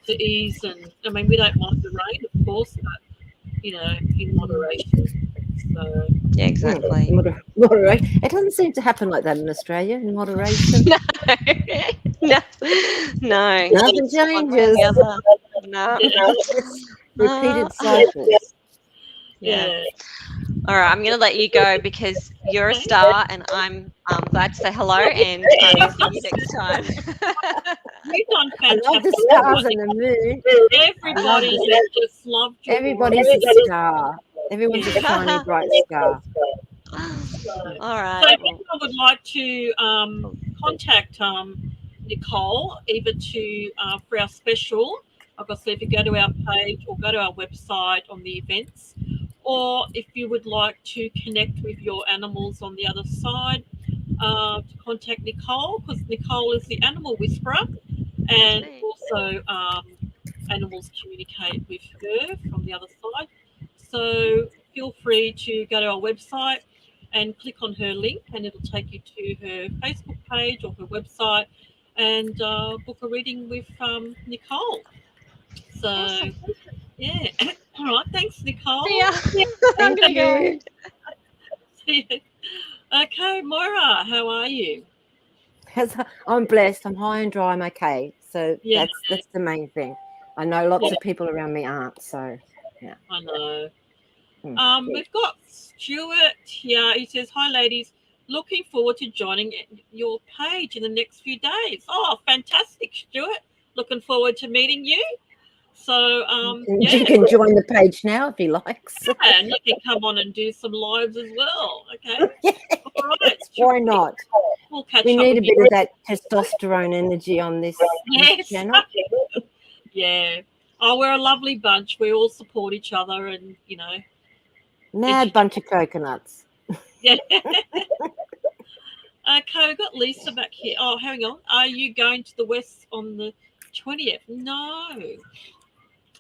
ease. And I mean, we don't mind the rain, of course, but in moderation. So Yeah, exactly. Moderation. It doesn't seem to happen like that in Australia. In moderation, No. No. No. nothing It's one way or changes. the other. No. It's repeated Uh, cycles. yeah. yeah. All right. I'm going to let you go because you're a Okay. star, and I'm glad to say hello, and I will see you next time. You've done I love the fantastic. stars and the moon. I love Everybody the. has just loved your aura. Everybody's a star. Everyone's a shiny, bright star. All So right. if Well, anyone would like to contact Nicole, either to for our special, like I said, if you go to our page or go to our website on the events, or if you would like to connect with your animals on the other side, to contact Nicole, because Nicole is the animal whisperer, that's and me. also animals communicate with her from the other side. So feel free to go to our website and click on her link, and it'll take you to her Facebook page or her website, and book a reading with Nicole. So Awesome. Yeah. All right. Thanks, Nicole. See ya. I'm Thank gonna go. you. See you. Okay, Moira, how are you? I'm blessed. I'm high and dry. I'm okay. So Yeah, that's the main thing. I know lots yeah, of people around me aren't. So yeah. I know. Mm. We've got Stuart here. He says, "Hi, ladies. Looking forward to joining your page in the next few days." Oh, fantastic, Stuart. Looking forward to meeting you. So, yeah, You can join the page now if he likes. and you can come on and do some lives as well. Okay. All right, Stuart. Why not? We'll catch We up need with a bit you. of that testosterone energy on this Yes. channel. Yeah. Oh, we're a lovely bunch. We all support each other, and Mad bunch of coconuts. yeah. Okay, we've got Lisa back here. Oh, hang on. Are you going to the West on the 20th? No.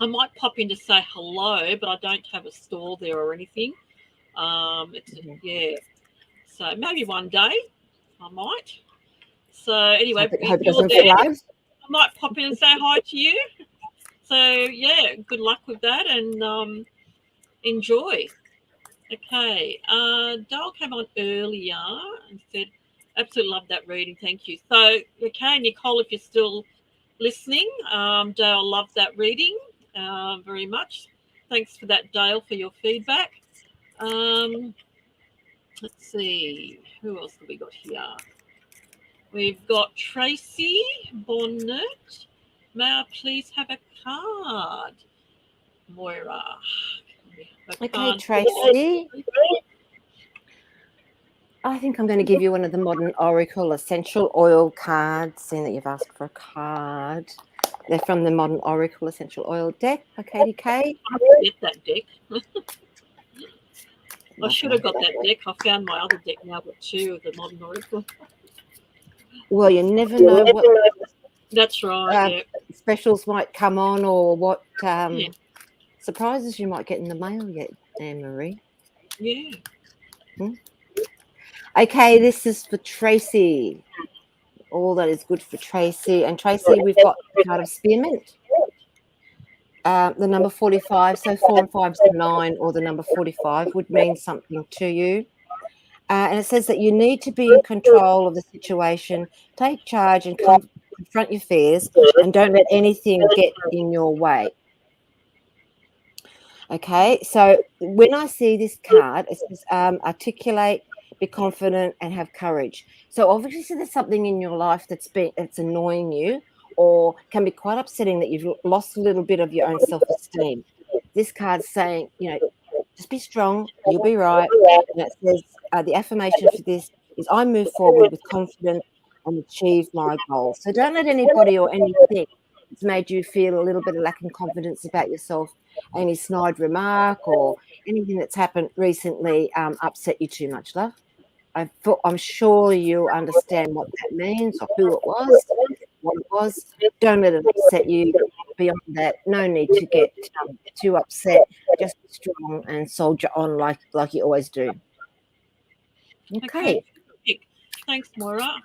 I might pop in to say hello, but I don't have a store there or anything. Yeah. So maybe one day I might. So anyway, Hope if it you're doesn't there, flood. I might pop in and say hi to you. So yeah, good luck with that and enjoy. Okay. Dale came on earlier and said, absolutely love that reading. Thank you. So, okay, Nicole, if you're still listening, Dale loved that reading very much. Thanks for that, Dale, for your feedback. Let's see. Who else have we got here? We've got Tracy Bonnet. May I please have a card? Moira. Okay, Tracy. I think I'm going to give you one of the Modern Oracle Essential Oil cards, seeing that you've asked for a card. They're from the Modern Oracle Essential Oil deck by Katie Kay. I get that deck. I should have got that deck. I found my other deck now. I've got two of the Modern Oracle. Well, you never know what That's right. Yeah. specials might come on or what Yeah. surprises you might get in the mail yet, Anne-Marie. Yeah. Okay, this is for Tracy. All that is good for Tracy. And Tracy, we've got the card of Spearmint. The number 45, so 4 and 5 is 9, or the number 45 would mean something to you. And it says that you need to be in control of the situation, take charge and confront your fears, and don't let anything get in your way. Okay, so when I see this card, it says articulate, be confident, and have courage. So obviously there's something in your life that's annoying you, or can be quite upsetting that you've lost a little bit of your own self-esteem. This card's saying, just be strong, you'll be right. And it says the affirmation for this is I move forward with confidence and achieve my goals. So don't let anybody or anything that's made you feel a little bit of lacking confidence about yourself, any snide remark or anything that's happened recently upset you too much, love. I'm sure you understand what that means or who it was, what it was. Don't let it upset you. Beyond that, no need to get too upset. Just be strong and soldier on like you always do. Okay. Thanks, Moira.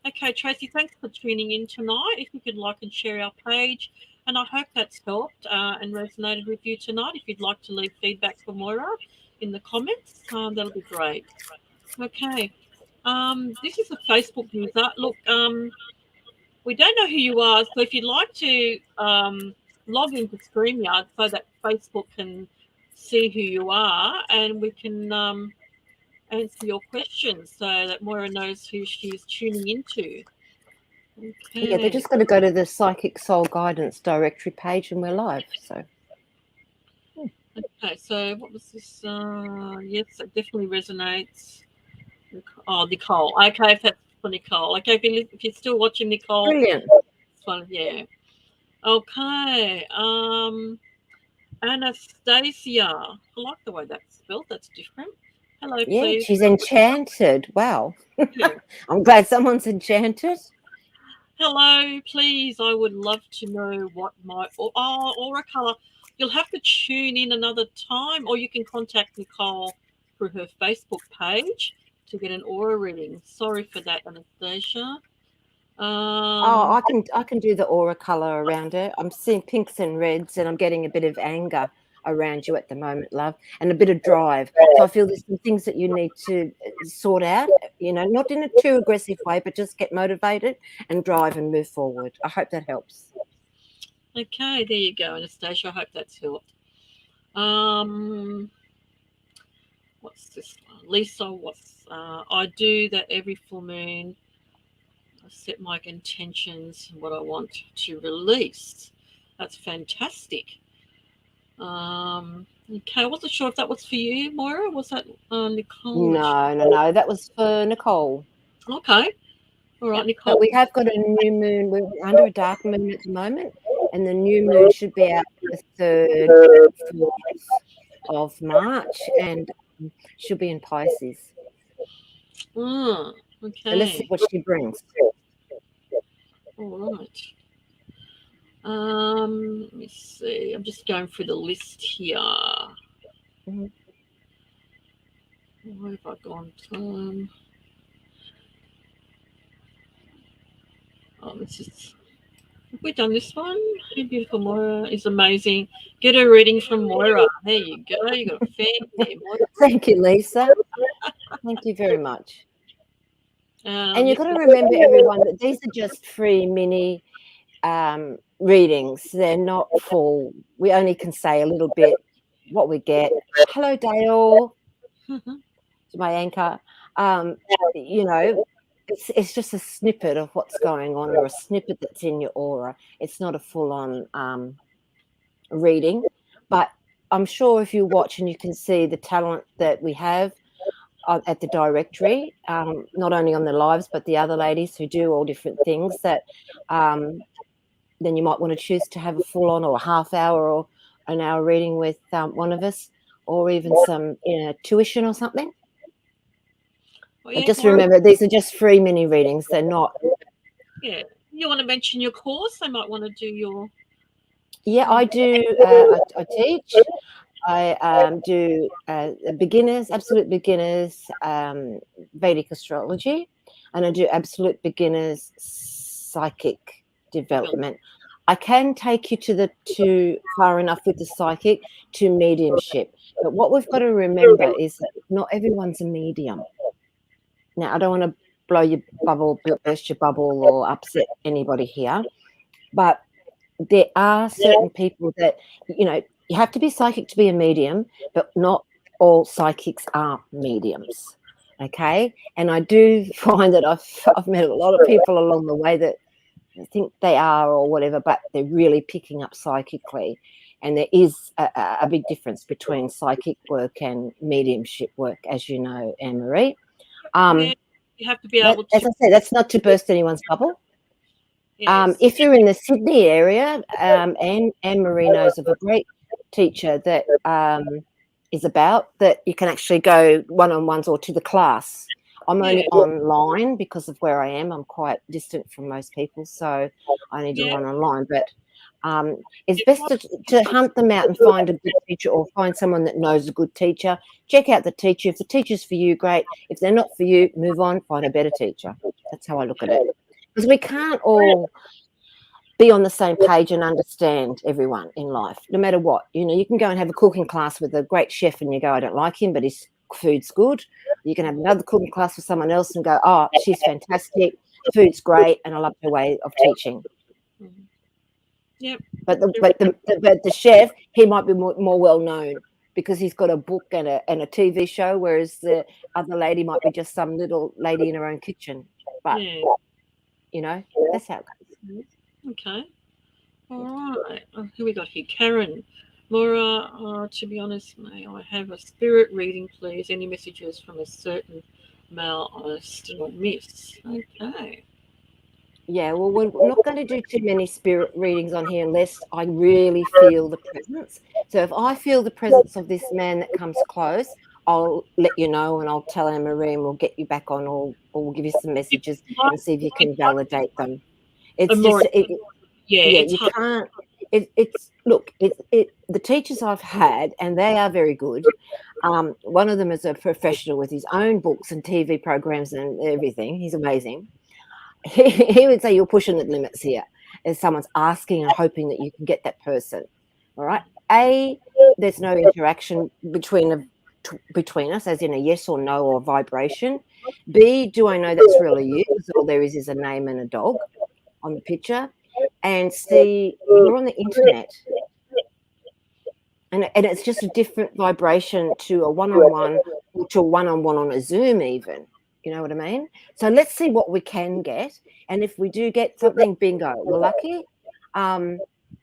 Okay, Tracy, thanks for tuning in tonight. If you could like and share our page, and I hope that's helped and resonated with you tonight. If you'd like to leave feedback for Moira in the comments, that'll be great. Okay. This is a Facebook user. Look, we don't know who you are, so if you'd like to log into StreamYard so that Facebook can see who you are and we can answer your questions so that Moira knows who she's tuning into. Okay. Yeah, they're just going to go to the Psychic Soul Guidance directory page and we're live. So. Okay, so what was this? Yes, it definitely resonates. Oh, Nicole. Okay, if that's for Nicole. Okay, if you're still watching, Nicole. Brilliant. Well, yeah. Okay. Anastasia. I like the way that's spelled. That's different. Hello, yeah, please. She's enchanted. Wow. Yeah. I'm glad someone's enchanted. Hello, please. I would love to know what my aura color. You'll have to tune in another time, or you can contact Nicole through her Facebook page to get an aura reading. Sorry for that, Anastasia. Oh, I can do the aura color around it. I'm seeing pinks and reds, and I'm getting a bit of anger around you at the moment, love, and a bit of drive. So I feel there's some things that you need to sort out, not in a too aggressive way, but just get motivated and drive and move forward. I hope that helps. Okay, there you go, Anastasia. I hope that's helped. What's this one? Lisa, I do that every full moon. I set my intentions and what I want to release. That's fantastic. Okay, I wasn't sure if that was for you, Moira. Was that Nicole? No. That was for Nicole. Okay. All right, Yep. Nicole. But we have got a new moon. We're under a dark moon at the moment, and the new moon should be out the 3rd, 4th of March, and she'll be in Pisces. Okay. So let's see what she brings. All right. Let me see. I'm just going through the list here. Mm-hmm. Where have I gone? This is. Have we done this one? Hey, beautiful Moira is amazing. Get a reading from Moira. There you go. You got a fan there, Moira. Thank you, Lisa. Thank you very much. And you've got to remember, everyone, that these are just free mini readings. They're not full. We only can say a little bit what we get. Hello, Dale. To my anchor. It's just a snippet of what's going on, or a snippet that's in your aura. It's not a full-on reading, but I'm sure if you watch and you can see the talent that we have at the directory, not only on the lives, but the other ladies who do all different things, that then you might want to choose to have a full-on or a half hour or an hour reading with one of us, or even some tuition or something. Yeah, just remember, these are just free mini readings. They're not. Yeah. You want to mention your course? They might want to do your. Yeah, I do. I teach. I do beginners, absolute beginners, Vedic astrology, and I do absolute beginners psychic development. I can take you to far enough with the psychic to mediumship, but what we've got to remember is that not everyone's a medium. Now, I don't want to blow your bubble, burst your bubble, or upset anybody here, but there are certain people that, you have to be psychic to be a medium, but not all psychics are mediums, okay? And I do find that I've met a lot of people along the way that think they are or whatever, but they're really picking up psychically. And there is a big difference between psychic work and mediumship work, as you know, Anne-Marie. You have to be able to. As I said, that's not to burst anyone's bubble. Yes. If you're in the Sydney area, Anne-Marie knows of a great teacher that is about that you can actually go one-on-ones or to the class. I'm only online because of where I am. I'm quite distant from most people, so I need to run online. But it's best to hunt them out and find a good teacher, or find someone that knows a good teacher. Check out the teacher. If the teacher's for you, great. If they're not for you, move on, find a better teacher. That's how I look at it. Because we can't all be on the same page and understand everyone in life, no matter what. You can go and have a cooking class with a great chef and you go, I don't like him, but his food's good. You can have another cooking class with someone else and go, oh, she's fantastic, food's great, and I love her way of teaching. Yep. But the chef, he might be more well known because he's got a book and a TV show, whereas the other lady might be just some little lady in her own kitchen. But that's how it goes. Okay. All right. Who we got here? Karen. Moira, to be honest, may I have a spirit reading, please? Any messages from a certain male I still miss? Okay. Yeah, well, we're not going to do too many spirit readings on here unless I really feel the presence. So if I feel the presence of this man that comes close, I'll let you know, and I'll tell Anne-Marie, and we'll get you back on, or we'll give you some messages and see if you can validate them. It's just, you can't. The teachers I've had, and they are very good. One of them is a professional with his own books and TV programs and everything. He's amazing. he would say you're pushing the limits here, as someone's asking and hoping that you can get that person. All right. A, there's no interaction between us, as in a yes or no or vibration. B, do I know that's really you? Because all there is a name and a dog on the picture. And C, you're on the internet. And it's just a different vibration to a one-on-one or to a one-on-one on a Zoom even. You know what I mean? So let's see what we can get. And if we do get something, bingo, we're lucky.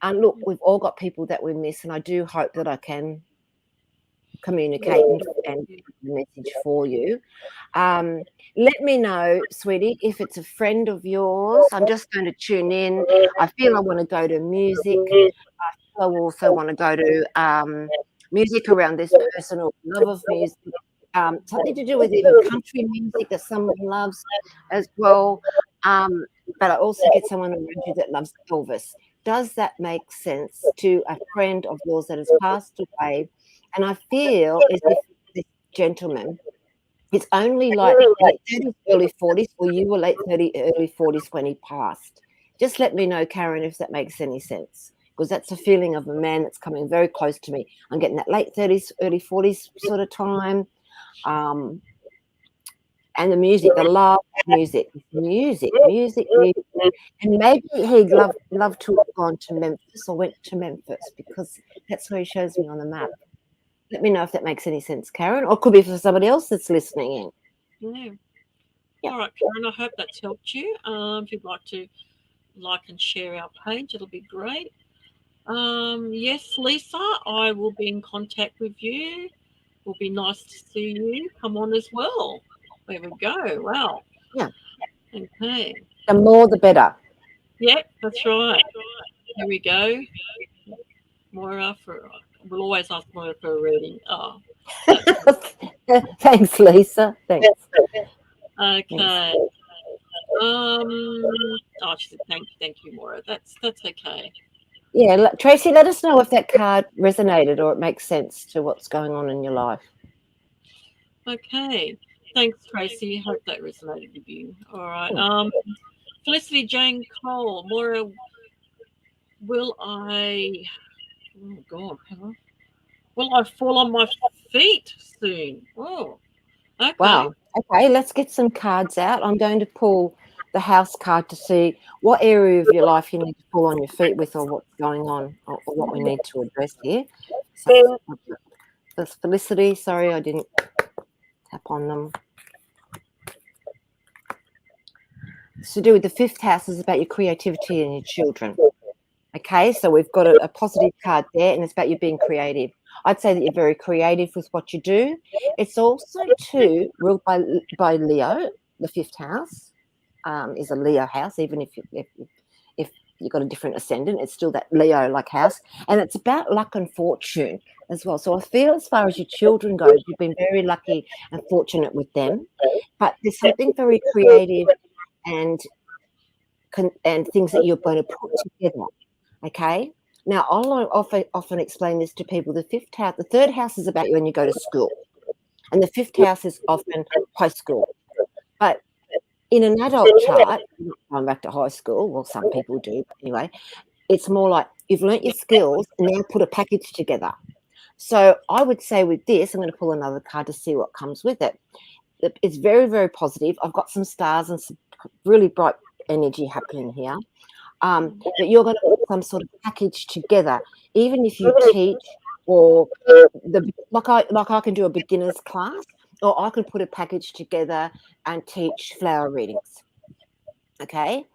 And look, we've all got people that we miss, and I do hope that I can communicate and message for you. Let me know, sweetie, if it's a friend of yours. I'm just going to tune in. I feel I want to go to music. I also want to go to music around this person or love of music. Something to do with even country music that someone loves as well. But I also get someone around you that loves Elvis. Does that make sense to a friend of yours that has passed away? And I feel as if this gentleman is only like late 30s, early 40s, or you were late 30s, early 40s when he passed. Just let me know, Karen, if that makes any sense, because that's a feeling of a man that's coming very close to me. I'm getting that late 30s, early 40s sort of time. And the music, the love music, music. And maybe he'd love to have gone to Memphis or went to Memphis, because that's where he shows me on the map. Let me know if that makes any sense, Karen, or it could be for somebody else that's listening in. Yeah. Yeah. All right, Karen, I hope that's helped you. If you'd like to like and share our page, it'll be great. Yes, Lisa, I will be in contact with you. It will be nice to see you. Come on as well. There we go. Wow. Yeah. Okay. The more, the better. Yep, that's right. Here we go. Moira, we'll always ask Moira for a reading. Oh, Thanks, Lisa. Thanks. okay. She said thank you, Moira. That's okay. Yeah, Tracy, let us know if that card resonated or it makes sense to what's going on in your life. Okay. Thanks, Tracy. Hope that resonated with you. All right. Felicity Jane Cole, Moira, will I? Oh God, will I fall on my feet soon? Oh, okay. Wow. Okay, let's get some cards out. I'm going to pull the house card to see what area of your life you need to fall on your feet with, or what's going on, or what we need to address here. So that's Felicity. Sorry, I didn't tap on them. It's to do with the fifth house, is about your creativity and your children. Okay, so we've got a positive card there, and it's about you being creative. I'd say that you're very creative with what you do. It's also too ruled by Leo. The fifth house is a Leo house, even if you've got a different ascendant, it's still that Leo-like house, and it's about luck and fortune as well. So I feel, as far as your children go, you've been very lucky and fortunate with them, but there's something very creative and things that you're going to put together. Okay. Now, I'll often explain this to people. The third house is about you when you go to school, and the fifth house is often high school. But in an adult chart, not going back to high school, well, some people do, but anyway, it's more like you've learnt your skills and now put a package together. So I would say with this, I'm going to pull another card to see what comes with it. It's very, very positive. I've got some stars and some really bright energy happening here. That you're going to put some sort of package together, even if you teach, or like I can do a beginner's class, or I can put a package together and teach flower readings. Okay,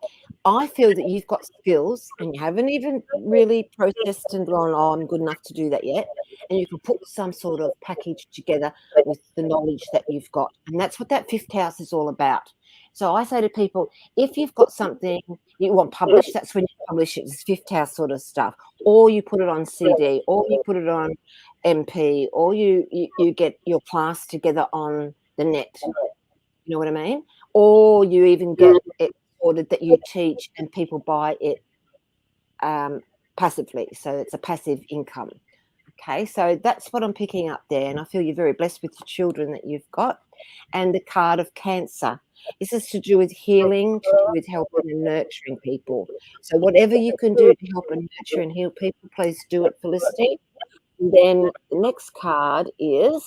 I feel that you've got skills and you haven't even really processed and gone, oh, I'm good enough to do that yet. And you can put some sort of package together with the knowledge that you've got. And that's what that fifth house is all about. So I say to people, if you've got something you want published, that's when you publish it. It's fifth house sort of stuff. Or you put it on CD, or you put it on MP, or you get your class together on the net. You know what I mean? Or you even get it ordered that you teach and people buy it passively. So it's a passive income. Okay, so that's what I'm picking up there. And I feel you're very blessed with the children that you've got. and the card of Cancer. This is to do with healing, to do with helping and nurturing people. So whatever you can do to help and nurture and heal people, please do it, Felicity. And then the next card is,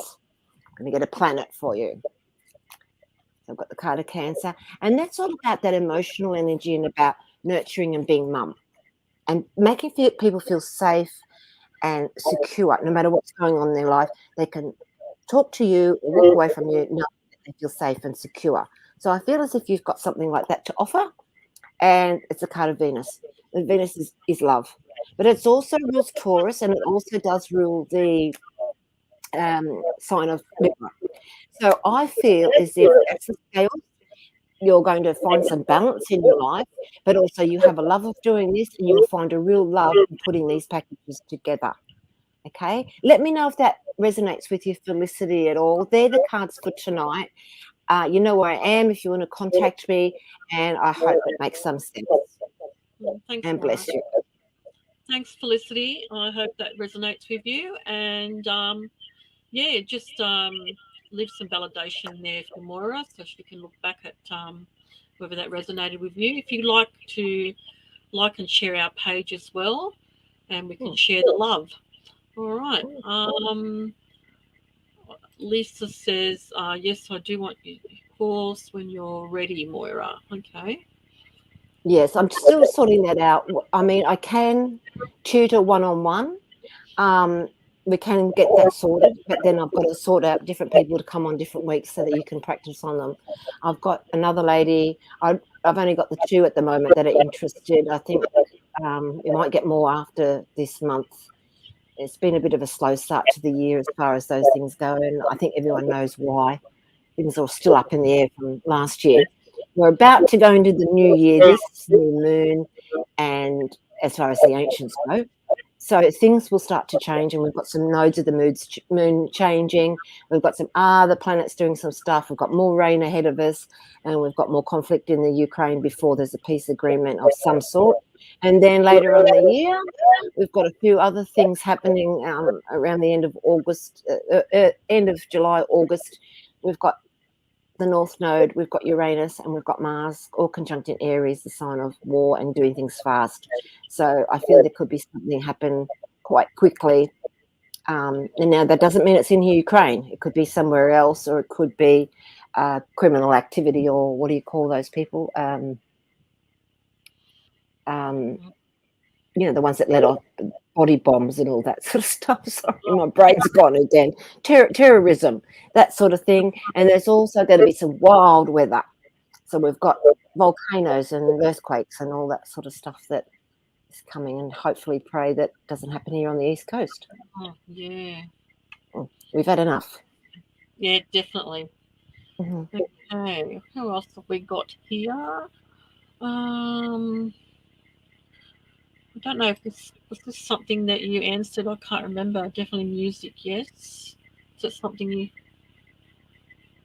I'm going to get a planet for you. So I've got the card of Cancer, and that's all about that emotional energy and about nurturing and being mum and making people feel safe and secure. No matter what's going on in their life, they can talk to you or walk away from you, know that they feel safe and secure. So I feel as if you've got something like that to offer, and it's a card of Venus. And Venus is love, but it's also rules Taurus, and it also does rule the sign of Libra. So I feel as if that's the scale. You're going to find some balance in your life, but also you have a love of doing this, and you'll find a real love in putting these packages together. Okay, let me know if that resonates with you, Felicity, at all. They're the cards for tonight. You know where I am if you want to contact me, and I hope it makes some sense. Thanks, And bless you. Thanks, Felicity. I hope that resonates with you. And yeah, just leave some validation there for Moira so she can look back at whether that resonated with you. If you like to like and share our page as well, and we can share the love. All right. Lisa says, yes, I do want you to call us when you're ready, Moira. Okay. Yes, I'm still sorting that out. I mean, I can tutor one-on-one. We can get that sorted, but then I've got to sort out different people to come on different weeks so that you can practice on them. I've got another lady. I've only got the 2 at the moment that are interested. I think you might get more after this month. It's been a bit of a slow start to the year as far as those things go, and I think everyone knows why. Things are still up in the air from last year. We're about to go into the new year, this new moon, and as far as the ancients go. So things will start to change, and we've got some nodes of the moon changing. We've got some other planets doing some stuff. We've got more rain ahead of us, and we've got more conflict in the Ukraine before there's a peace agreement of some sort. And then later on in the year, we've got a few other things happening around the end of August, end of July, August. We've got the North Node, we've got Uranus, and we've got Mars, all conjunct in Aries, the sign of war and doing things fast. So I feel there could be something happen quite quickly. And now that doesn't mean it's in Ukraine. It could be somewhere else, or it could be criminal activity, or what do you call those people? You know, the ones that let off body bombs and all that sort of stuff. Sorry, my brain's gone again. Terrorism, that sort of thing. And there's also going to be some wild weather. So we've got volcanoes and earthquakes and all that sort of stuff that is coming, and hopefully pray that doesn't happen here on the East Coast. Oh, yeah. We've had enough. Yeah, definitely. Mm-hmm. Okay. Who else have we got here? I don't know if this was this something that you answered. I can't remember. Definitely music, yes. Is it something you?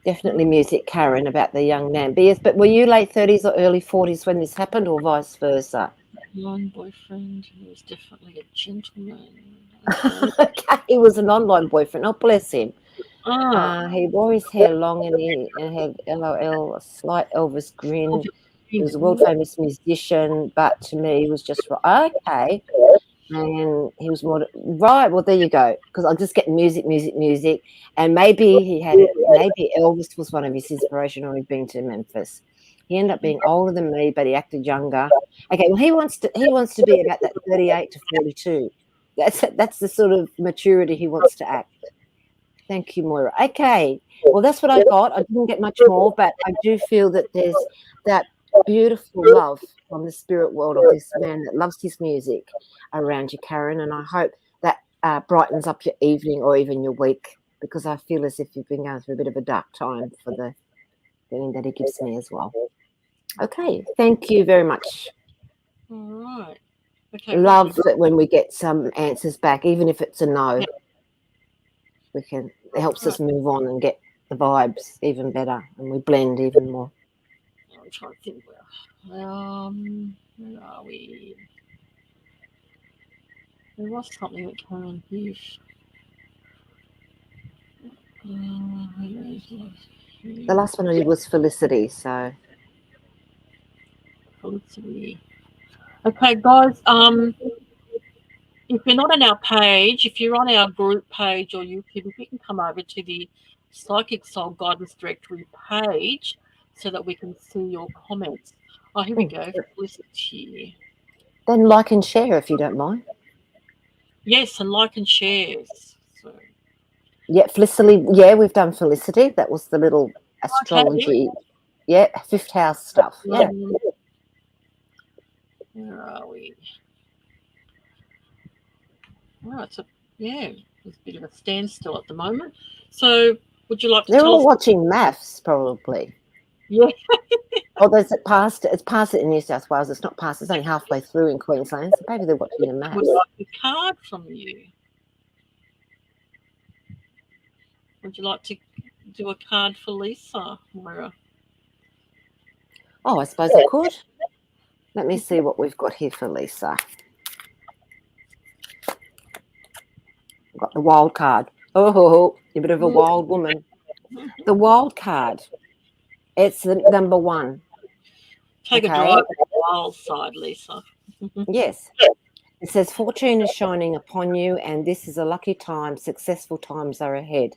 Definitely music, Karen, about the young man. But yes, but were you late 30s or early 40s when this happened, or vice versa? Online boyfriend. He was definitely a gentleman. Okay, he was an online boyfriend. Oh, bless him. Ah, He wore his hair long, and he had LOL, a slight Elvis grin. He was a world famous musician, but to me, he was just okay. And he was more right. Well, there you go. Because I'm just getting music, and maybe he had it. Maybe Elvis was one of his inspiration, or he'd been to Memphis. He ended up being older than me, but he acted younger. Okay, well, he wants to be about that 38 to 42. That's the sort of maturity he wants to act. Thank you, Moira. Okay, well, that's what I got. I didn't get much more, but I do feel that there's that beautiful love from the spirit world of this man that loves his music around you, Karen, and I hope that brightens up your evening or even your week, because I feel as if you've been going through a bit of a dark time for the feeling that he gives me as well. Okay, thank you very much. all right. Okay. Love that when we get some answers back, even if it's a no. It helps us move on and get the vibes even better, and we blend even more. I'm trying to think where are we? There was something that came on here. The last one I did was Felicity. So Felicity. Okay, guys. If you're not on our page, if you're on our group page or YouTube, if you can come over to the Psychic Soul Guidance Directory page so that we can see your comments. Oh, here we go. Felicity. then like and share if you don't mind. Yes, and like and shares. So, Yeah, Felicity. Yeah, we've done Felicity. That was the little astrology. Yeah, fifth house stuff. Yeah. Where are we? Oh, it's there's a bit of a standstill at the moment. So, would you like to They're tell all us? watching maths, probably. Yeah. Oh, there's it past. It's past it in New South Wales. It's not past. It's only halfway through in Queensland. So maybe they're watching the maths. Would like a card from you. Would you like to do a card for Lisa, Moira? Oh, I suppose I could. Let me see what we've got here for Lisa. We've got the wild card. Oh, you're a bit of a wild woman. The wild card. It's the number 1. Take a drive on the wild side, Lisa. Yes. It says, fortune is shining upon you, and this is a lucky time. Successful times are ahead.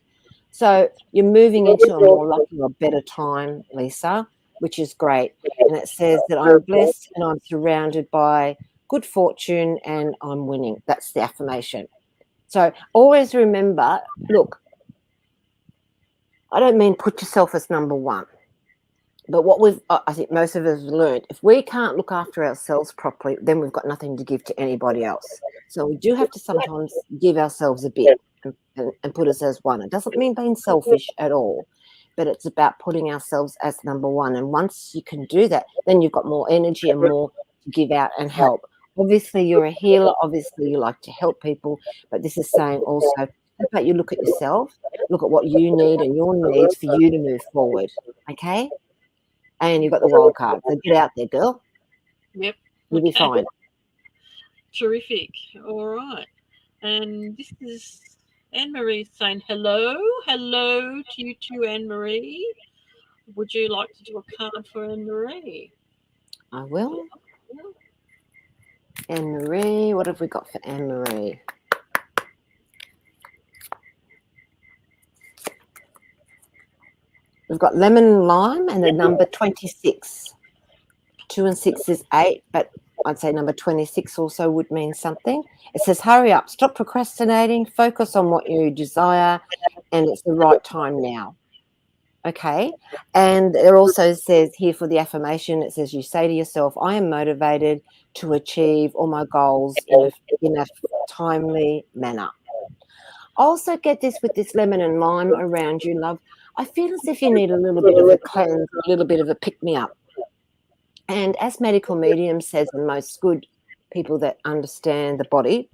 So you're moving into a more lucky or better time, Lisa, which is great. And it says that I'm blessed and I'm surrounded by good fortune and I'm winning. That's the affirmation. So always remember, look, I don't mean put yourself as number 1. But what I think most of us have learned, if we can't look after ourselves properly, then we've got nothing to give to anybody else. So we do have to sometimes give ourselves a bit and put us as 1. It doesn't mean being selfish at all, but it's about putting ourselves as number 1. And once you can do that, then you've got more energy and more to give out and help. Obviously, you're a healer. Obviously, you like to help people. But this is saying also, how about you look at yourself, look at what you need and your needs for you to move forward, okay? And you've got the wild card. So get out there, girl. Yep. You'll be fine. Terrific. All right. And this is Anne-Marie saying hello. Hello to you too, Anne-Marie. Would you like to do a card for Anne-Marie? I will. Anne-Marie. What have we got for Anne-Marie? We've got lemon and lime and the number 26. 2 and 6 is 8, but I'd say number 26 also would mean something. It says, hurry up, stop procrastinating, focus on what you desire, and it's the right time now. Okay. And it also says here for the affirmation, it says, you say to yourself, I am motivated to achieve all my goals in a timely manner. Also get this with this lemon and lime around you, love. I feel as if you need a little bit of a cleanse, a little bit of a pick-me-up. And as medical medium says, and most good people that understand the body,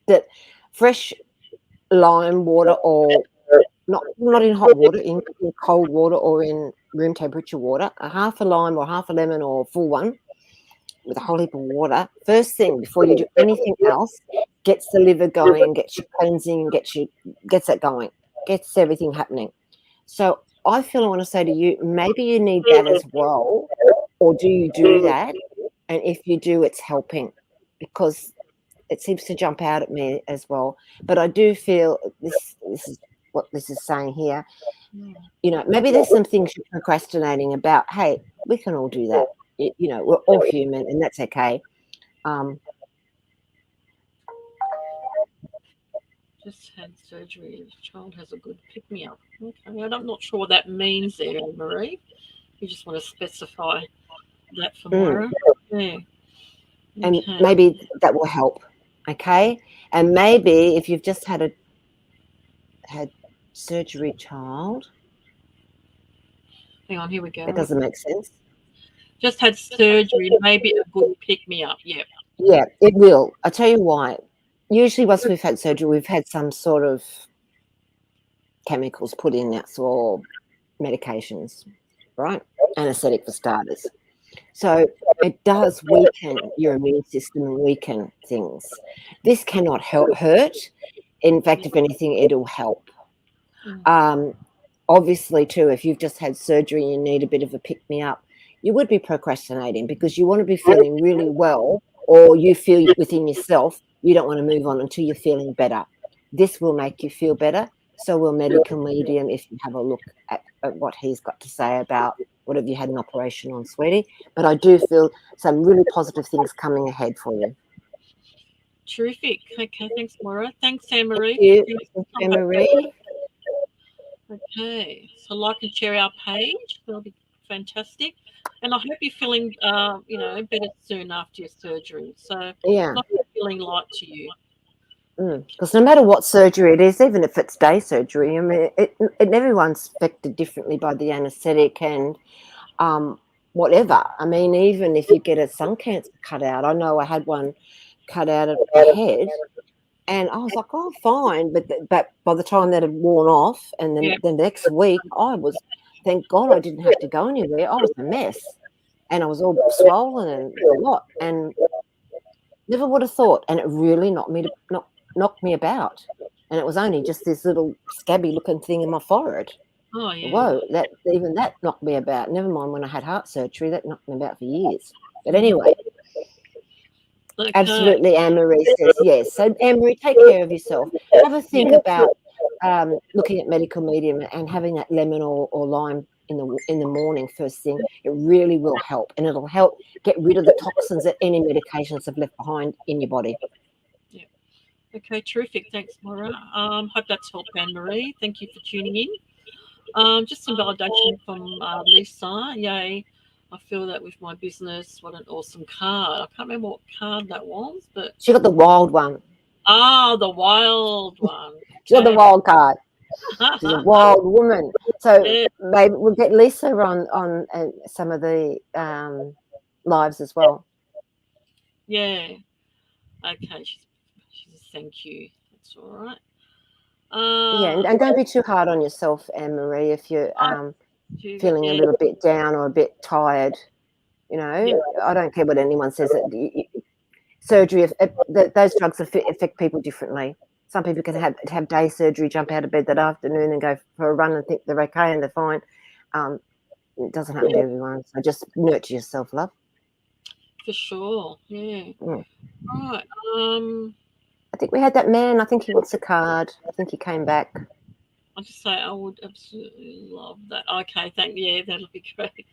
that fresh lime water, or not in hot water, in cold water or in room temperature water, a half a lime or half a lemon or a full one with a whole heap of water, first thing before you do anything else, gets the liver going, gets you cleansing, gets that going, gets everything happening. So I feel I want to say to you, maybe you need that as well, or do you do that? And if you do, it's helping, because it seems to jump out at me as well. But I do feel this is what this is saying here. You know, maybe there's some things you're procrastinating about. Hey, we can all do that. You know, we're all human, and that's okay. Just had surgery. The child has a good pick-me-up. Okay, I'm not sure what that means there, Anne-Marie. You just want to specify that for Moira. Yeah. And Okay. maybe that will help. Okay. And maybe if you've just had surgery child. Hang on, here we go. That doesn't make sense. Just had surgery, maybe a good pick-me-up. Yeah. Yeah, it will. I'll tell you why. Usually once we've had surgery, we've had some sort of chemicals put in us or medications, right? Anesthetic for starters. So it does weaken your immune system and weaken things. This cannot hurt. In fact, if anything, it'll help. obviously too, if you've just had surgery and you need a bit of a pick-me-up, you would be procrastinating because you want to be feeling really well, or you feel within yourself you don't want to move on until you're feeling better. This will make you feel better. So will medical medium if you have a look at what he's got to say about what have you had an operation on, sweetie. But I do feel some really positive things coming ahead for you. Terrific. Okay, thanks, Moira. Thanks, Anne-Marie. Thank you, Anne-Marie. Okay, so like and share our page. That'll be fantastic. And I hope you're feeling, better soon after your surgery. So Yeah. not feeling light to you. Because no matter what surgery it is, even if it's day surgery, I mean, everyone's affected differently by the anaesthetic and whatever. I mean, even if you get a sun cancer cut out, I know I had one cut out of my head, and I was like, oh, fine. But by the time that had worn off, and then the next week, thank God I didn't have to go anywhere. I was a mess, and I was all swollen and a lot, and never would have thought. And it really knocked me about, and it was only just this little scabby looking thing in my forehead. Oh yeah. Whoa, that knocked me about. Never mind when I had heart surgery, that knocked me about for years. But anyway, okay. Absolutely, Anne-Marie says yes. So Anne-Marie, take care of yourself. Have a think about looking at medical medium and having that lemon or lime in the morning first thing. It really will help, and it'll help get rid of the toxins that any medications have left behind in your body. Yeah. Okay, terrific. Thanks, Moira. Hope that's helped, Anne-Marie. Thank you for tuning in. Just some validation from Lisa. Yay. I feel that with my business. What an awesome card. I can't remember what card that was, but She got the wild one. Ah, the wild one. She got the wild card. She's a wild woman. So maybe we'll get Lisa on some of the lives as well. Yeah. Okay. She's a thank you. That's all right. Yeah, and don't be too hard on yourself, Anne-Marie, if you're feeling a little bit down or a bit tired. You know, I don't care what anyone says. Surgery, those drugs affect people differently. Some people can have day surgery, jump out of bed that afternoon and go for a run and think they're okay and they're fine. It doesn't happen to everyone. So just nurture yourself, love. For sure. Yeah. Right. I think we had that man. I think he wants a card. I think he came back. I'll just say I would absolutely love that. Okay, that'll be great.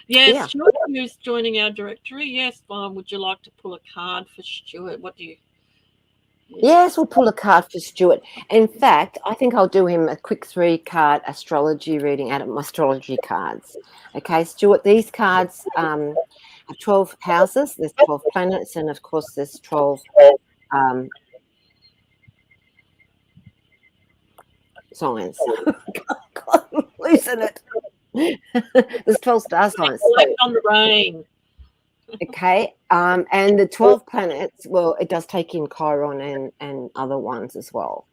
Yes, Stuart is joining our directory. Yes, would you like to pull a card for Stuart? What do you? Yes, we'll pull a card for Stuart. In fact, I think I'll do him a quick 3-card astrology reading out of my astrology cards. Okay, Stuart, these cards have 12 houses. There's 12 planets, and of course, there's 12 signs. God, loosen it. There's 12 star signs. On the rain. Okay, and the 12 planets, well, it does take in Chiron and other ones as well.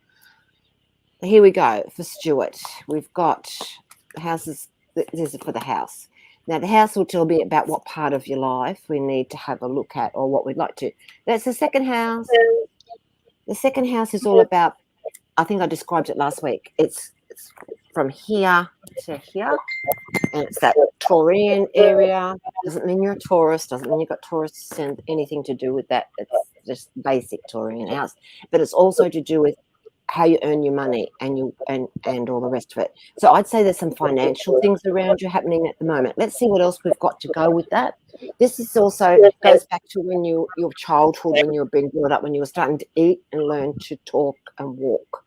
Here we go for Stuart. We've got houses. This is for the house. Now, the house will tell me about what part of your life we need to have a look at or what we'd like to. That's the second house. The second house is all about, I think I described it last week. It's from here to here, and it's that Taurian area. Doesn't mean you're a Taurus, doesn't mean you've got Taurus and anything to do with that. It's just basic Taurian house, but it's also to do with how you earn your money and all the rest of it. So I'd say there's some financial things around you happening at the moment. Let's see what else we've got to go with that. This is also goes back to when your childhood, when you were being brought up, when you were starting to eat and learn to talk and walk.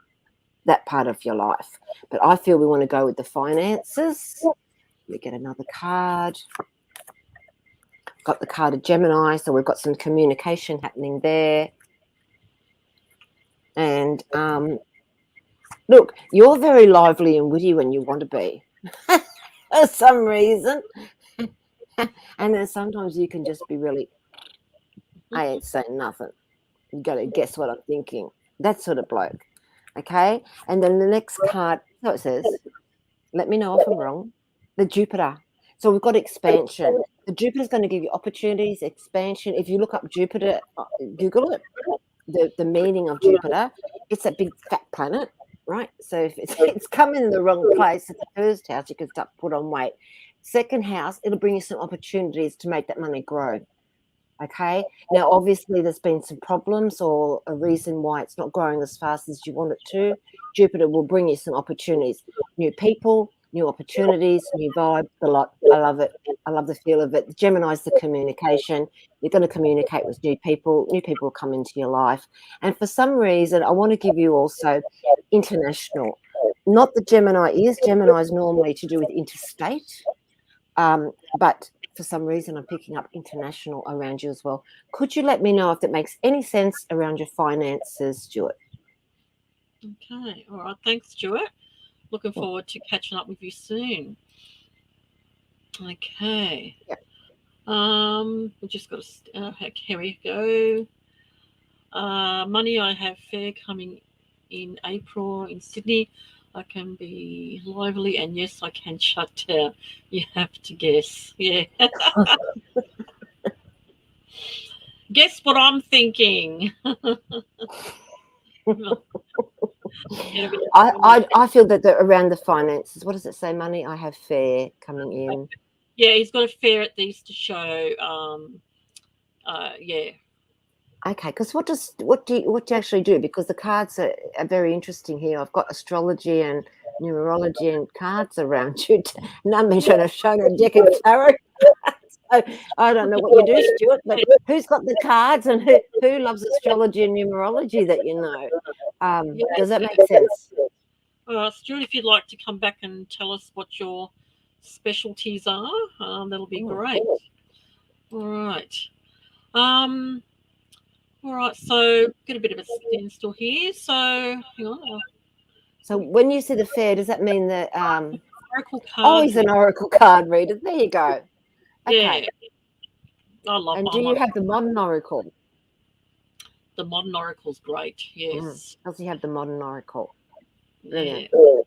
That part of your life. But I feel we want to go with the finances. We get another card. Got the card of Gemini, so we've got some communication happening there. And look, you're very lively and witty when you want to be for some reason. And then sometimes you can just be really, I ain't saying nothing. You got to guess what I'm thinking. That sort of bloke. Okay, and then the next card, so it says, let me know if I'm wrong, the Jupiter. So we've got expansion. The Jupiter is going to give you opportunities, expansion. If you look up Jupiter, Google it, the meaning of Jupiter, it's a big fat planet. right? So if it's coming in the wrong place, at the first house, you can start put on weight. Second house, it'll bring you some opportunities to make that money grow. Okay. Now, obviously, there's been some problems or a reason why it's not growing as fast as you want it to. Jupiter will bring you some opportunities, new people, new opportunities, new vibe, the lot. I love it. I love the feel of it. Gemini's the communication. You're going to communicate with new people. New people will come into your life. And for some reason, I want to give you also international. Not that Gemini is. Gemini is normally to do with interstate. But for some reason, I'm picking up international around you as well. Could you let me know if that makes any sense around your finances, Stuart? Okay. All right. Thanks, Stuart. Looking forward to catching up with you soon. Okay. Yep. We just got to. Here we go. Money I have fair coming in April in Sydney. I can be lively, and yes, I can shut down. You have to guess. Yeah. Guess what I'm thinking. I feel that around the finances, what does it say? Money I have fair coming in. Yeah, he's got a fair at the Easter show. Yeah. Okay, because what do you actually do? Because the cards are very interesting here. I've got astrology and numerology and cards around you. None mention a shown a deck of tarot. So I don't know what you do, Stuart, but who's got the cards and who loves astrology and numerology that you know? Does that make sense? Stuart, if you'd like to come back and tell us what your specialties are, that'll be great. All right. All right, so get a bit of a standstill here. So hang on. So when you say the fair, does that mean that oracle card? Oh, he's an oracle card reader. There you go. Okay. Yeah. I love. And do you have the modern oracle? The modern oracle's great. Yes. Does he have the modern oracle? Brilliant. Yeah.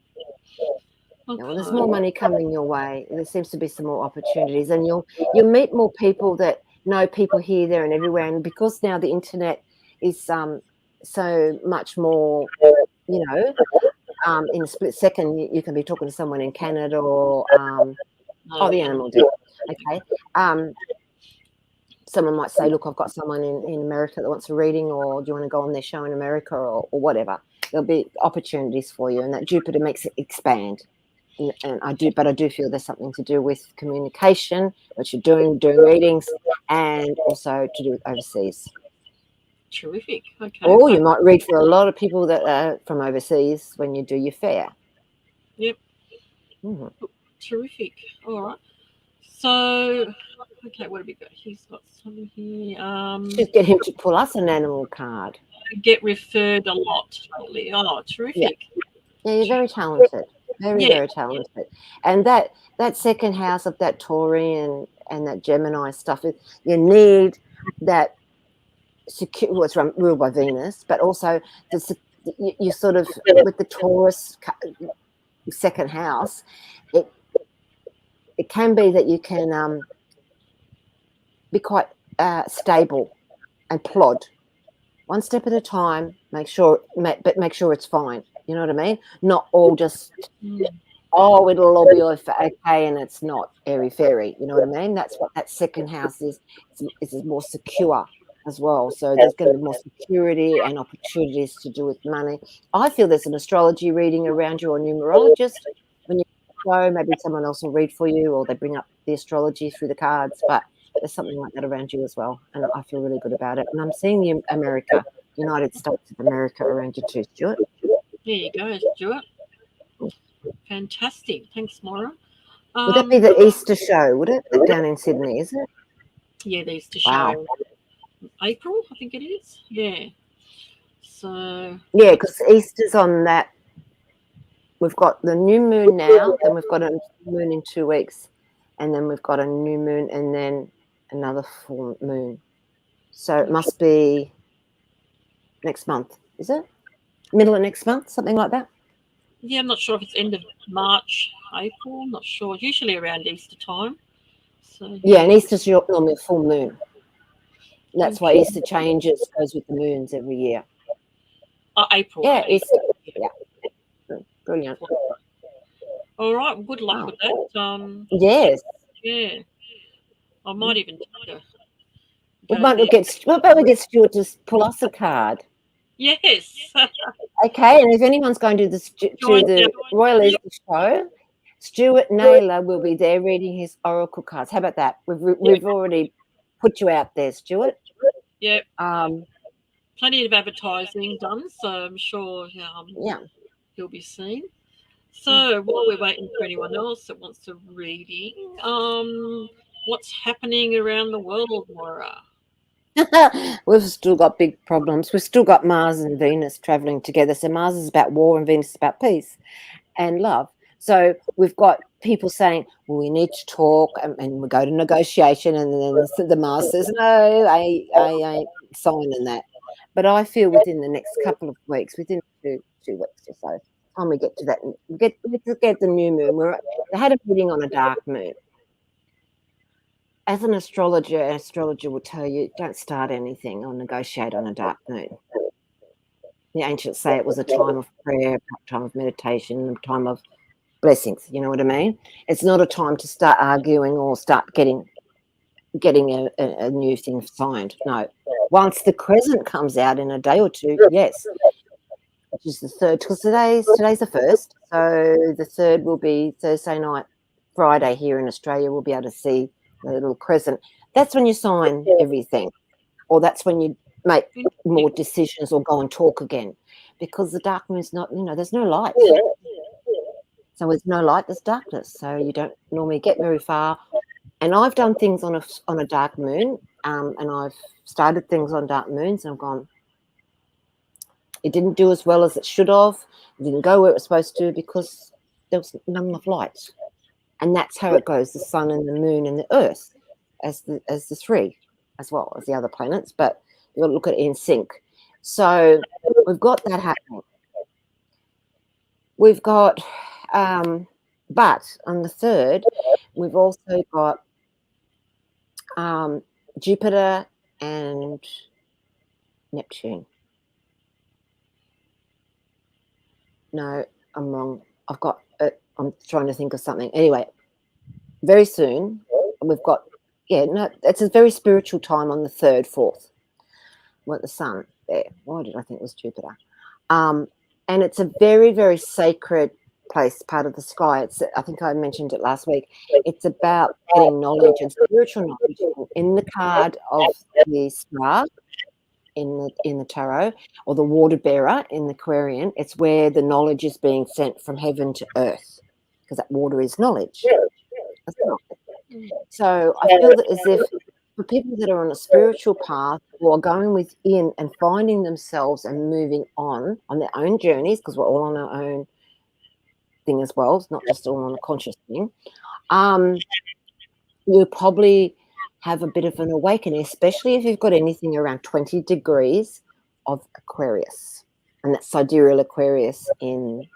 Okay. Well, there's more money coming your way. There seems to be some more opportunities, and you'll meet more people that know people here, there, and everywhere. And because now the internet is so much more, in a split second, you can be talking to someone in Canada or the animal did. Okay. Someone might say, look, I've got someone in America that wants a reading, or do you want to go on their show in America, or whatever. There'll be opportunities for you, and that Jupiter makes it expand. And I do feel there's something to do with communication, what you're doing readings, and also to do with overseas. Terrific. Okay. Or you might read for a lot of people that are from overseas when you do your fair. Yep. Mm-hmm. Terrific. All right. So, okay, what have we got? He's got something here. Just get him to pull us an animal card. Get referred a lot lately. Oh, terrific. Yeah, you're very talented. Very talented. And that second house of that Tauri and that Gemini stuff, you need that secure. Well, it's ruled by Venus, but also you sort of with the Taurus second house, it can be that you can be quite stable and plod, one step at a time. Make sure it's fine. You know what I mean? Not all just, it'll all be okay, and it's not airy-fairy. You know what I mean? That's what that second house is. It's more secure as well. So there's going to be more security and opportunities to do with money. I feel there's an astrology reading around you or numerologist. When you go, maybe someone else will read for you, or they bring up the astrology through the cards. But there's something like that around you as well, and I feel really good about it. And I'm seeing the United States of America around you too, Stuart. There you go, Stuart. Fantastic. Thanks, Moira. Would that be the Easter show, would it? Down in Sydney, is it? Yeah, the Easter show. April, I think it is. Yeah. So. Yeah, because Easter's on that. We've got the new moon now, then we've got a moon in 2 weeks, and then we've got a new moon and then another full moon. So it must be next month, is it? Middle of next month, something like that? Yeah, I'm not sure if it's end of March, April. I'm not sure. Usually around Easter time. So yeah, and Easter's normally a full moon. That's why Easter changes, goes with the moons every year. April. Yeah, Easter. Yeah. Brilliant. All right. Well, good luck with that. Yes. Yeah. I might even take a What go there. about we get Stuart to pull us a card? Yes. Okay, and if anyone's going to Join the Royal Easter show, Stuart Naylor will be there reading his oracle cards. How about that? We've already put you out there, Stuart. Yeah. Um, Plenty of advertising done, so I'm sure yeah. he'll be seen. So while we're waiting for anyone else that wants a reading, what's happening around the world, Moira? We've still got big problems. We've still got Mars and Venus traveling together. So Mars is about war and Venus is about peace and love. So we've got people saying, well, we need to talk, and we go to negotiation, and then the Mars says, no, I ain't signing that. But I feel within the next couple of weeks, within two weeks or so, time we get to that, get the new moon. They had a meeting on a dark moon. As an astrologer will tell you, don't start anything or negotiate on a dark moon. The ancients say it was a time of prayer, a time of meditation, a time of blessings. You know what I mean? It's not a time to start arguing or start getting a new thing signed. No. Once the crescent comes out in a day or two, yes, which is the third, because today's the first, so the third will be Thursday night, Friday here in Australia. We'll be able to see the little crescent. That's when you sign everything, or that's when you make more decisions or go and talk again, because the dark moon's not, there's no light. So there's no light, there's darkness. So you don't normally get very far. And I've done things on a dark moon, and I've started things on dark moons, and I've gone, it didn't do as well as it should have. It didn't go where it was supposed to because there was not enough light. And that's how it goes, the sun and the moon and the earth as the three, as well as the other planets. But you've got to look at it in sync. So we've got that happening. We've got, but on the third, we've also got Jupiter and Neptune. No, I'm wrong. I'm trying to think of something. Anyway, very soon we've got, it's a very spiritual time on the 3rd, 4th. With the sun there. Why did I think it was Jupiter? And it's a very, very sacred place, part of the sky. I think I mentioned it last week. It's about getting knowledge and spiritual knowledge. In the card of the star in the tarot, or the water bearer in the Aquarian, it's where the knowledge is being sent from heaven to earth, because that water is knowledge. So I feel that as if for people that are on a spiritual path or are going within and finding themselves and moving on their own journeys, because we're all on our own thing as well, it's not just all on a conscious thing, you probably have a bit of an awakening, especially if you've got anything around 20 degrees of Aquarius, and that's sidereal Aquarius in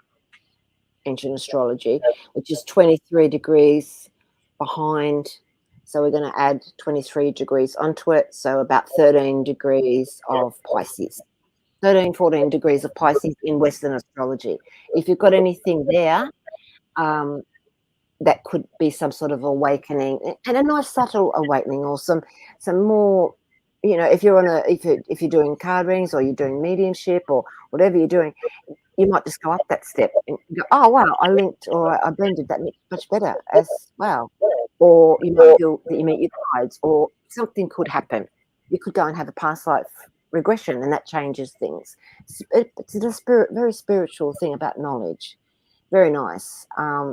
ancient astrology, which is 23 degrees behind. So we're going to add 23 degrees onto it. So about 13 degrees of Pisces, 13, 14 degrees of Pisces in Western astrology. If you've got anything there, that could be some sort of awakening, and a nice subtle awakening, or some more, if you're doing card readings, or you're doing mediumship, or whatever you're doing, you might just go up that step and go, oh wow, I linked, or I blended that much better as well. Or you might feel that you meet your guides, or something could happen. You could go and have a past life regression, and that changes things. It's a very spiritual thing about knowledge. Very nice,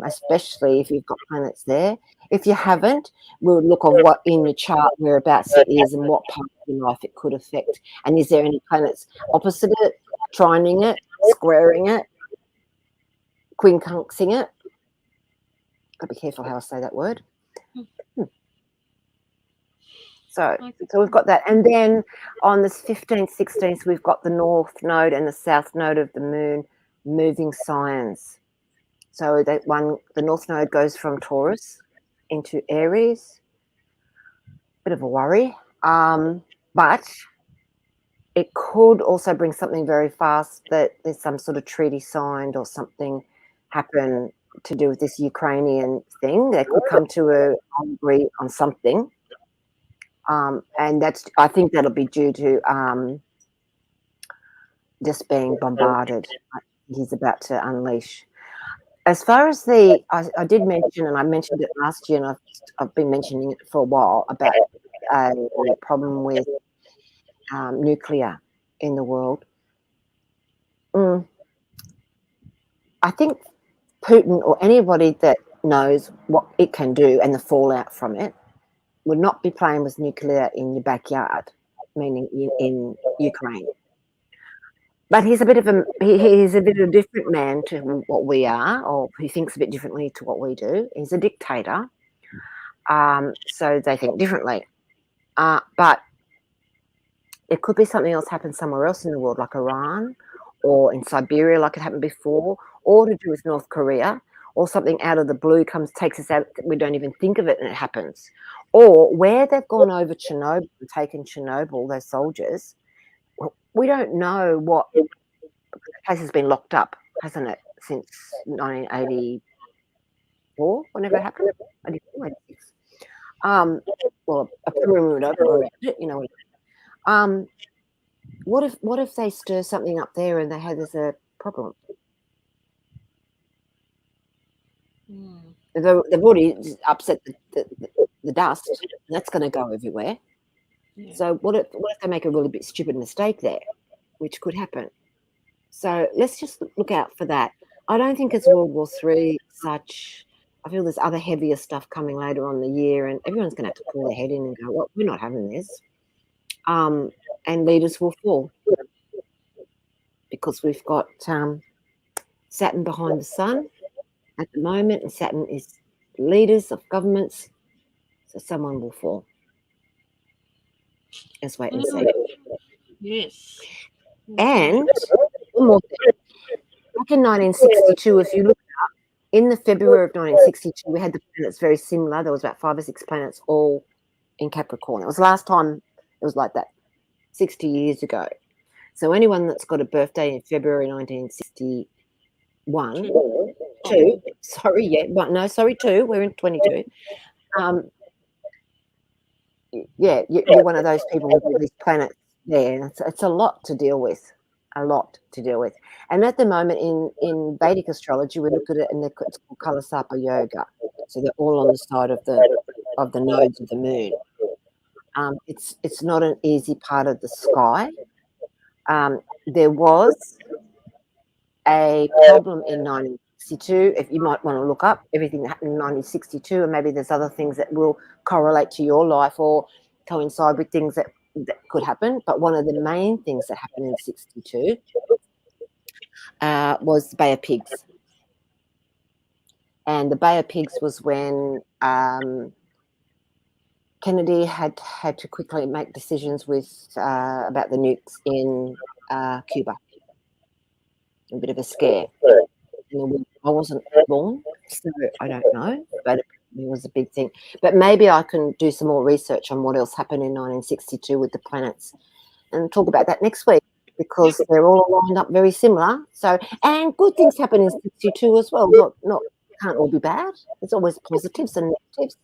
especially if you've got planets there. If you haven't, we'll look on what in your chart whereabouts it is and what part of your life it could affect. And is there any planets opposite it, trining it, squaring it, quincunxing it? Got to be careful how I say that word. So we've got that. And then on the 15th, 16th, we've got the north node and the south node of the moon moving signs. So the north node goes from Taurus into Aries. Bit of a worry. But it could also bring something very fast, that there's some sort of treaty signed or something happen to do with this Ukrainian thing. They could come to an agree on something, and I think that'll be due to just being bombarded. He's about to unleash. As far as I did mention, and I mentioned it last year, and I've been mentioning it for a while about a problem with nuclear in the world. I think Putin or anybody that knows what it can do and the fallout from it would not be playing with nuclear in your backyard, meaning in Ukraine. But he's a bit of a different man to what we are, or he thinks a bit differently to what we do. He's a dictator, so they think differently. But it could be something else happen somewhere else in the world, like Iran, or in Siberia, like it happened before, or to do with North Korea, or something out of the blue takes us out. We don't even think of it, and it happens. Or where they've gone over Chernobyl and taken Chernobyl, those soldiers. We don't know what the place has been locked up, hasn't it, since 1984, whenever it happened? 84, 86. Well, a perimeter around it, you know. What if they stir something up there and there's a problem? They've already upset the dust. And that's going to go everywhere. Yeah. So what if they make a really bit stupid mistake there, which could happen? So let's just look out for that. I don't think it's World War III such. I feel there's other heavier stuff coming later on in the year, and everyone's going to have to pull their head in and go, well, we're not having this. And leaders will fall because we've got Saturn behind the sun at the moment, and Saturn is leaders of governments, so someone will fall. Let's wait and see. Yes. And one more thing. Back in 1962, if you look up, in the February of 1962, we had the planets very similar. There was about 5 or 6 planets all in Capricorn. It was the last time it was like that, 60 years ago. So anyone that's got a birthday in February 1961, two, we're in 22. You're one of those people with all these planets there. It's a lot to deal with, And at the moment in Vedic astrology, we look at it and it's called Kalasapa Yoga. So they're all on the side of the nodes of the moon. It's not an easy part of the sky. There was a problem in 1962. If you might want to look up everything that happened in 1962, and maybe there's other things that will correlate to your life or coincide with things that could happen. But one of the main things that happened in 62 was the Bay of Pigs. And the Bay of Pigs was when Kennedy had to quickly make decisions with about the nukes in Cuba. A bit of a scare. I wasn't born, so I don't know, but it was a big thing. But maybe I can do some more research on what else happened in 1962 with the planets and talk about that next week, because they're all lined up very similar. So, and good things happen in 62 as well. Not can't all be bad. There's always positives and negatives.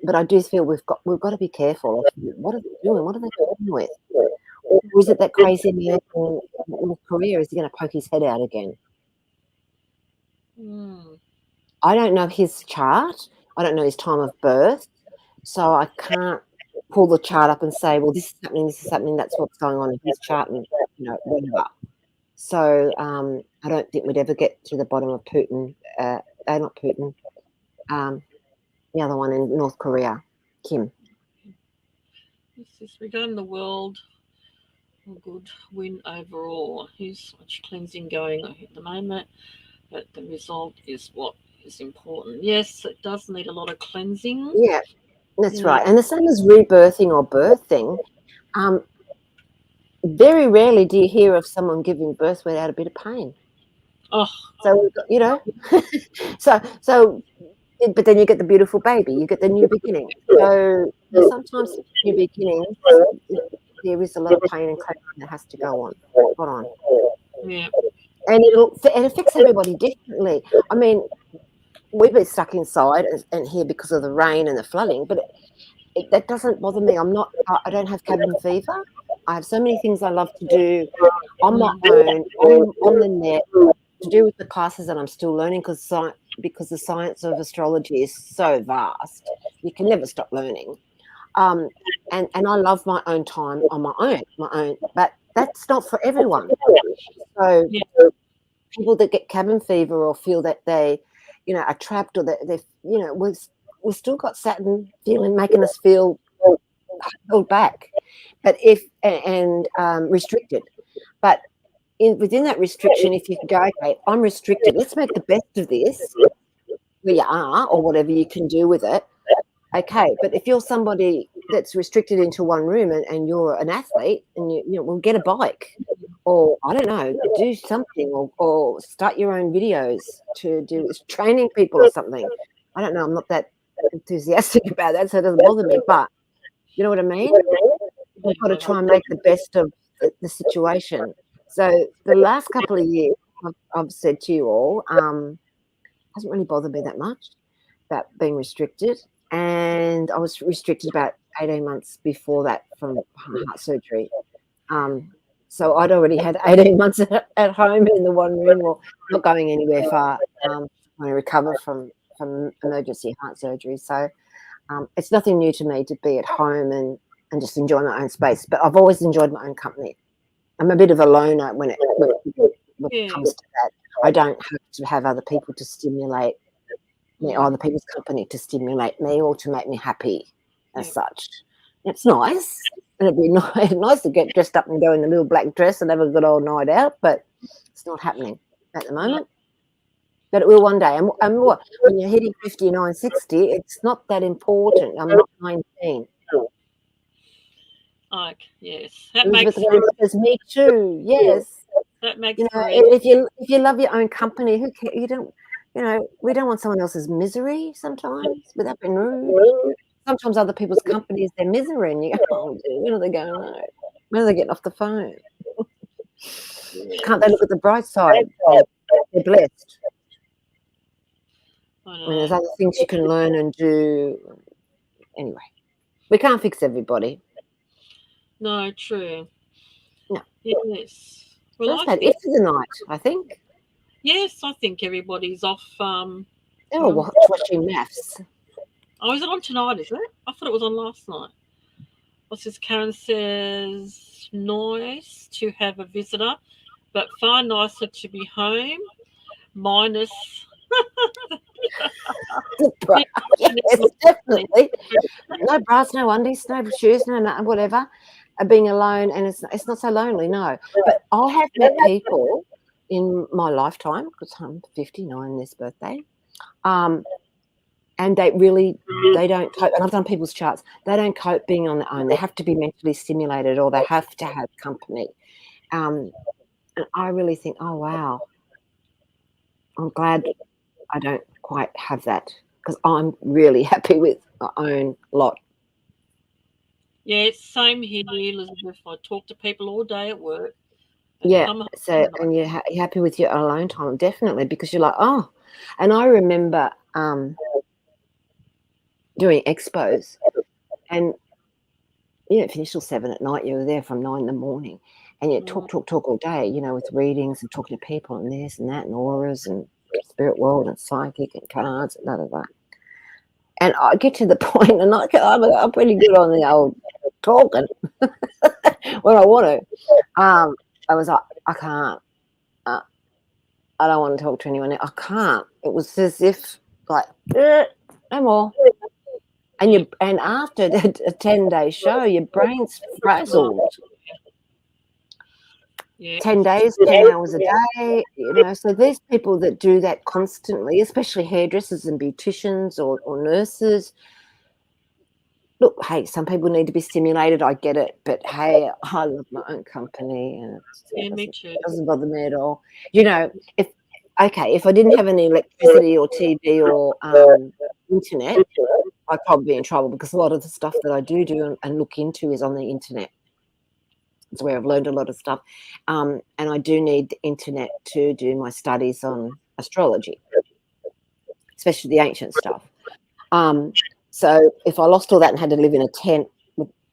But I do feel we've got to be careful. What are they doing? What are they doing with? Or is it that crazy man in North Korea? Is he going to poke his head out again? I don't know his chart. I don't know his time of birth. So I can't pull the chart up and say, well, this is happening, that's what's going on in his chart, and whatever. So I don't think we'd ever get to the bottom of Putin. Not Putin. The other one in North Korea, Kim. Regarding the world, a good win overall. Here's much cleansing going on at the moment, but the result is what is important. Yes, it does need a lot of cleansing. Yeah, that's right. And the same as rebirthing or birthing. Very rarely do you hear of someone giving birth without a bit of pain. So so. But then you get the beautiful baby, you get the new beginning. So sometimes new beginnings, there is a lot of pain and cleansing that has to go on. Yeah. and it affects everybody differently. I mean, we've been stuck inside and here because of the rain and the flooding, but that doesn't bother me. I don't have cabin fever. I have so many things I love to do on my own, on the net, to do with the classes that I'm still learning, because the science of astrology is so vast. You can never stop learning. And I love my own time on my own, but that's not for everyone. So people that get cabin fever or feel that they, are trapped, or that they, we've still got Saturn making us feel held back, but restricted. But within that restriction, if you can go, okay, I'm restricted, let's make the best of this where you are, or whatever you can do with it. Okay, but if you're somebody that's restricted into one room and you're an athlete, and well, get a bike, or I don't know, do something, or start your own videos to do training people or something. I don't know. I'm not that enthusiastic about that, so it doesn't bother me. But you know what I mean? We've got to try and make the best of the situation. So the last couple of years, I've said to you all, hasn't really bothered me that much about being restricted. And I was restricted about 18 months before that from heart surgery. So I'd already had 18 months at home in the one room, or not going anywhere far, when I recover from emergency heart surgery. So it's nothing new to me to be at home and just enjoy my own space. But I've always enjoyed my own company. I'm a bit of a loner when it comes to that. I don't have to have other people to stimulate me, or other people's company to stimulate me or to make me happy as such. It's nice. And it'd be nice to get dressed up and go in a little black dress and have a good old night out, but it's not happening at the moment. But it will one day. And what, when you're hitting 59, 60, it's not that important. I'm not 19. Yes, that Elizabeth makes says, me too. Yes, that makes if you love your own company, who cares? You don't. We don't want someone else's misery sometimes, without being rude. Sometimes other people's company is their misery, and you go, oh, dude, when are they going on? When are they getting off the phone? Can't they look at the bright side? They're blessed. And there's other things you can learn and do. Anyway, we can't fix everybody. No, true. No. Yes. Well, that's it for the night, I think. Yes, I think everybody's off. They're all watching maths. Oh, is it on tonight, is it? I thought it was on last night. What's this? Karen says, nice to have a visitor, but far nicer to be home, minus... Yes, definitely. No bras, no undies, no shoes, no whatever. Being alone, and it's not so lonely, no. But I have met people in my lifetime, because I'm 59 this birthday, and they don't cope. And I've done people's charts. They don't cope being on their own. They have to be mentally stimulated, or they have to have company. And I really think, oh wow, I'm glad I don't quite have that, because I'm really happy with my own lot. Yeah, same here, Elizabeth. I talk to people all day at work. Yeah, so and you're happy with your alone time, definitely, because you're like, oh. And I remember doing expos, and you didn't finish till 7 at night. You were there from 9 in the morning, and you talk all day, with readings and talking to people and this and that and auras and spirit world and psychic and cards and blah. And I get to the point, and I'm pretty good on the old talking when I want to. I was like, I can't. I don't want to talk to anyone. I can't. It was as if like, no more. And after a 10-day show, your brain's frazzled. 10 days, 10 hours a day, so there's people that do that constantly, especially hairdressers and beauticians or nurses. Look, hey, some people need to be stimulated, I get it, but hey, I love my own company, and me too. It doesn't bother me at all. If I didn't have any electricity or TV or internet, I'd probably be in trouble, because a lot of the stuff that I do and look into is on the internet. It's where I've learned a lot of stuff. And I do need the internet to do my studies on astrology, especially the ancient stuff. So if I lost all that and had to live in a tent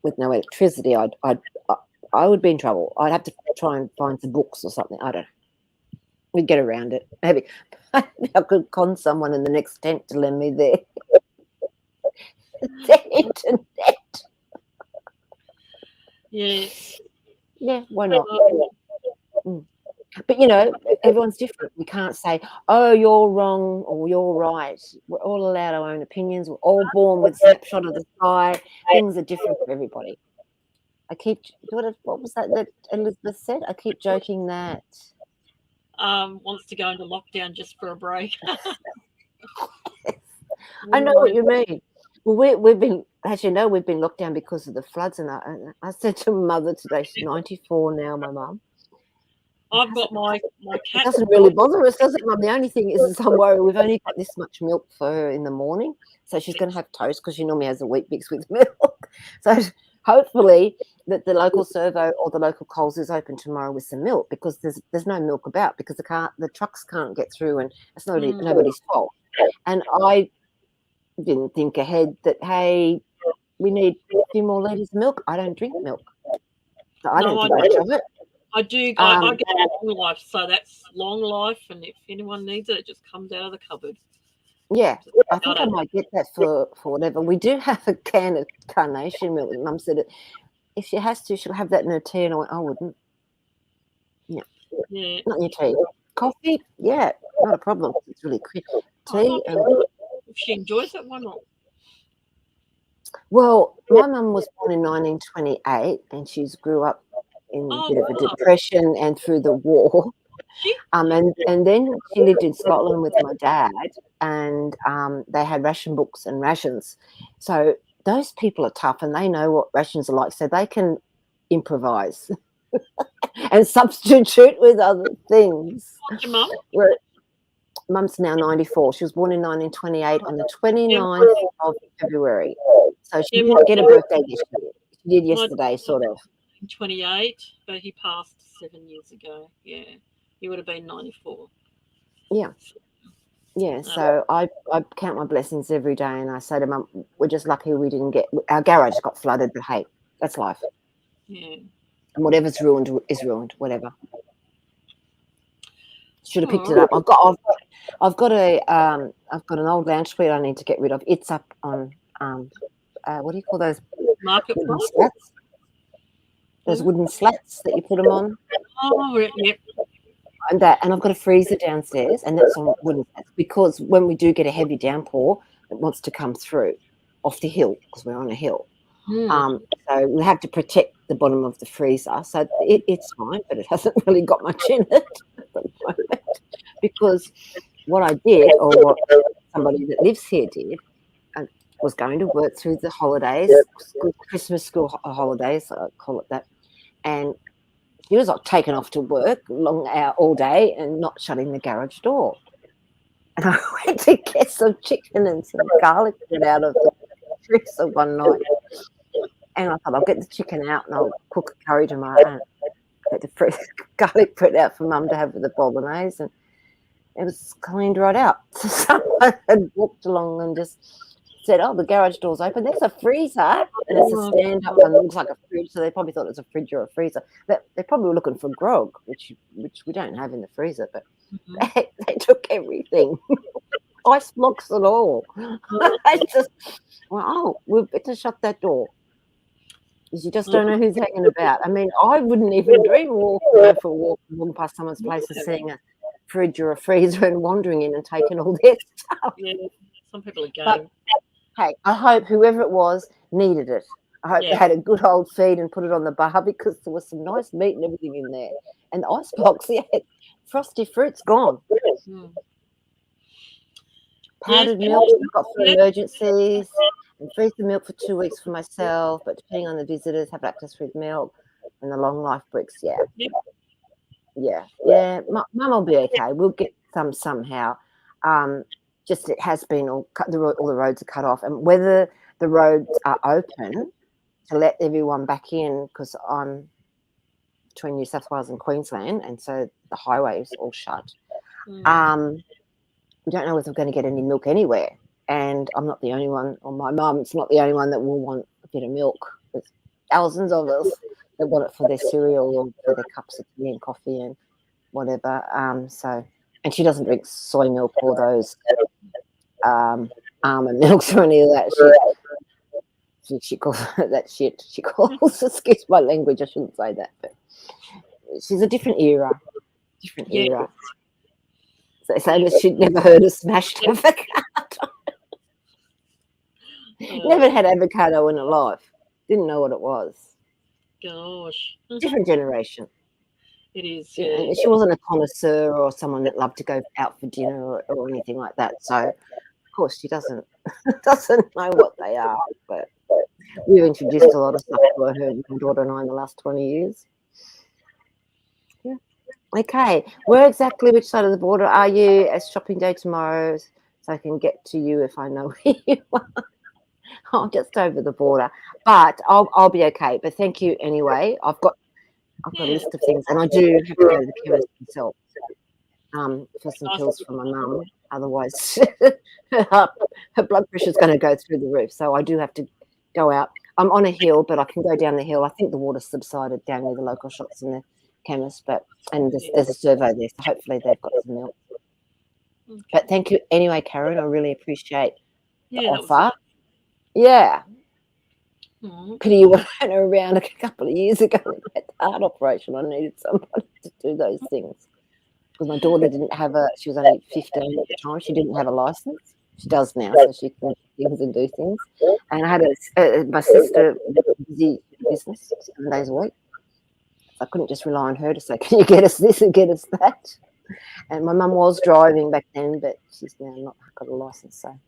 with no electricity, I would be in trouble. I'd have to try and find some books or something. I don't know. We'd get around it. Maybe I could con someone in the next tent to lend me the internet. Yes. Yeah, why not? But, everyone's different. We can't say, oh, you're wrong or you're right. We're all allowed our own opinions. We're all born with a snapshot of the sky. Things are different for everybody. What was that Elizabeth said? I keep joking that. Wants to go into lockdown just for a break. I know what you mean. Well, we've been, as you know, we've been locked down because of the floods. And I said to Mother today, she's 94 now, my mum. I've got my cat. It doesn't really bother us, does it, Mum? The only thing is I'm worried we've only got this much milk for her in the morning. So she's going to have toast because she normally has a wheat bix with milk. So hopefully that the local servo or the local Coles is open tomorrow with some milk, because there's no milk about, because the trucks can't get through, and it's nobody's fault. And I didn't think ahead that, hey, we need a few more litres of milk. I don't drink milk, so I don't think much of it. I do. I get long life, so that's long life, and if anyone needs it, it just comes out of the cupboard. Yeah, I think I might get that for whatever. We do have a can of carnation milk. Mum said if she has to, she'll have that in her tea, and I went, I wouldn't. Yeah. Not in your tea. Coffee, yeah, not a problem. It's really quick. Tea. If she enjoys it, why not? Well, my mum was born in 1928, and she grew up in a bit of a depression and through the war. And then she lived in Scotland with my dad, and they had ration books and rations. So those people are tough, and they know what rations are like, so they can improvise and substitute with other things. What's your mum? Mum's now 94. She was born in 1928 on the 29th of February. So she didn't get a birthday this year. She did yesterday, sort of. 28, but he passed 7 years ago. Yeah, he would have been 94. Yeah. Yeah, so I count my blessings every day, and I say to Mum, we're just lucky we didn't our garage got flooded, but hey, that's life. Yeah. And whatever's ruined is ruined, whatever. Should have picked it up. I've got an old lounge suite I need to get rid of. It's up on what do you call those? Marketplace. Slats? Those wooden slats that you put them on. Oh, yep. And I've got a freezer downstairs, and that's on wooden slats, because when we do get a heavy downpour, it wants to come through off the hill, because we're on a hill. So we have to protect the bottom of the freezer. So it's fine, but it hasn't really got much in it at the moment, because what I did, or what somebody that lives here did, was going to work through the holidays, Christmas school holidays, I call it that, and she was like taken off to work long hour all day and not shutting the garage door. And I went to get some chicken and some garlic bread out of the freezer one night. And I thought, I'll get the chicken out and I'll cook a curry tomorrow. And I get the garlic bread out for Mum to have with the bolognese, and it was cleaned right out. So someone had walked along and just said, oh, the garage door's open. There's a freezer. And it's a stand-up one that looks like a fridge. So they probably thought it was a fridge or a freezer. They probably were looking for grog, which we don't have in the freezer. But they took everything. Ice blocks and all. I just, we better shut that door. Because you just don't know who's hanging about. I mean, I wouldn't even dream of going for a walk and walking past someone's place and seeing a fridge or a freezer and wandering in and taking all their stuff. Yeah, some people are game. But, hey, I hope whoever it was needed it. I hope they had a good old feed and put it on the bar, because there was some nice meat and everything in there. And the ice box, frosty fruit's gone. Powdered milk I've got for emergencies. And freeze the milk for 2 weeks for myself, but depending on the visitors, have lactose free milk, and the long life bricks. Yeah. Mum will be okay. We'll get some somehow. Just it has been all the roads are cut off, and whether the roads are open to let everyone back in, because I'm between New South Wales and Queensland, and so the highway's all shut. Mm. We don't know if we're going to get any milk anywhere. And I'm not the only one, or my mum's not the only one that will want a bit of milk. There's thousands of us that want it for their cereal or for their cups of tea and coffee and whatever. And she doesn't drink soy milk or those almond milks or any of that shit. She calls that shit. She calls, excuse my language, I shouldn't say that, but she's a different era. Era. So same as she'd never heard of smashed avocado. Never had avocado in her life. Didn't know what it was. Gosh. Different generation. It is. Yeah. Yeah. And she wasn't a connoisseur or someone that loved to go out for dinner or anything like that. So, of course, she doesn't know what they are. But we've introduced a lot of stuff to her, my daughter and I, in the last 20 years. Yeah. Okay. Where exactly, which side of the border are you as shopping day tomorrow, so I can get to you if I know where you are? I'm just over the border, but I'll be okay. But thank you anyway. I've got a list of things, and I do have to go to the chemist myself for some pills for my mum. Otherwise, her blood pressure is going to go through the roof. So I do have to go out. I'm on a hill, but I can go down the hill. I think the water's subsided down near the local shops and the chemist, and there's a servo there, so hopefully they've got some milk. Okay. But thank you anyway, Karen. I really appreciate the offer. Yeah. Pity you weren't around a couple of years ago with that heart operation. I needed somebody to do those things because my daughter didn't have she was only 15 at the time. She didn't have a license. She does now, so she can do things and do things. And I had my sister busy business 7 days a week. I couldn't just rely on her to say, "Can you get us this and get us that?" And my mum was driving back then, but she's now not got a license. So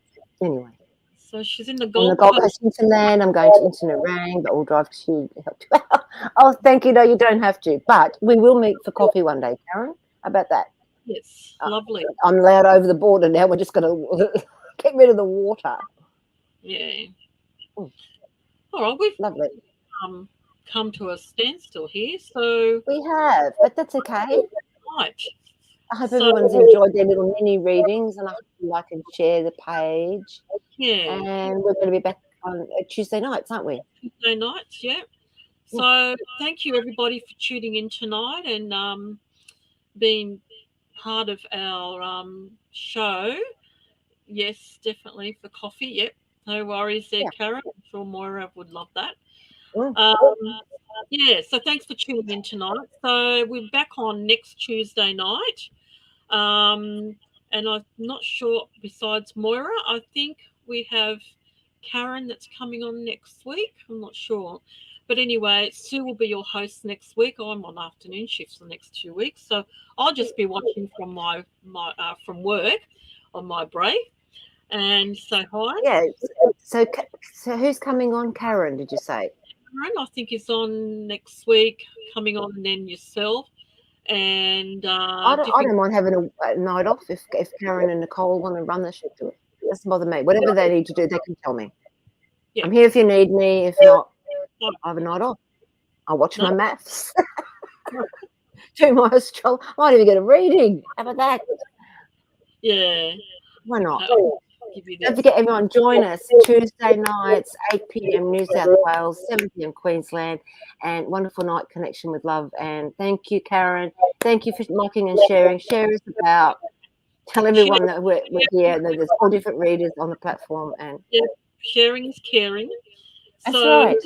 anyway. So she's in the Gold Coast hinterland. I'm going to Internet Rang, but we'll drive to help you out. Oh, thank you. No, you don't have to. But we will meet for coffee one day, Karen. How about that? Yes, lovely. I'm allowed over the border now. We're just going to get rid of the water. Yeah. All right, we've lovely. Come to a standstill here, so we have, but that's okay. Right. I hope everyone's enjoyed their little mini readings, and I hope you like and share the page. Yeah. And we're going to be back on Tuesday nights, aren't we? Tuesday nights, yeah. So thank you, everybody, for tuning in tonight and being part of our show. Yes, definitely for coffee. Yep, no worries there, Karen. I'm sure Moira would love that. Yeah, so thanks for tuning in tonight. So we're back on next Tuesday night. And I'm not sure, besides Moira, I think we have Karen that's coming on next week. I'm not sure. But anyway, Sue will be your host next week. I'm on afternoon shifts the next 2 weeks. So I'll just be watching from my from work on my break and say hi. Yeah. So who's coming on? Karen, did you say? Karen, I think, is on next week, coming on, and then yourself. And I don't mind having a night off if Karen and Nicole want to run the show. It doesn't bother me. Whatever they need to do, they can tell me. Yeah. I'm here if you need me. If not, I have a night off. I'll watch my maths. Do my astrology. I might even get a reading. How about that? Yeah. Why not? Don't forget, everyone, join us Tuesday nights, 8 p.m. New South Wales, 7 p.m. Queensland, and wonderful night connection with love. And thank you, Karen. Thank you for liking and sharing. Share us about. Tell everyone that we're here and that there's all different readers on the platform. And sharing is caring. That's right.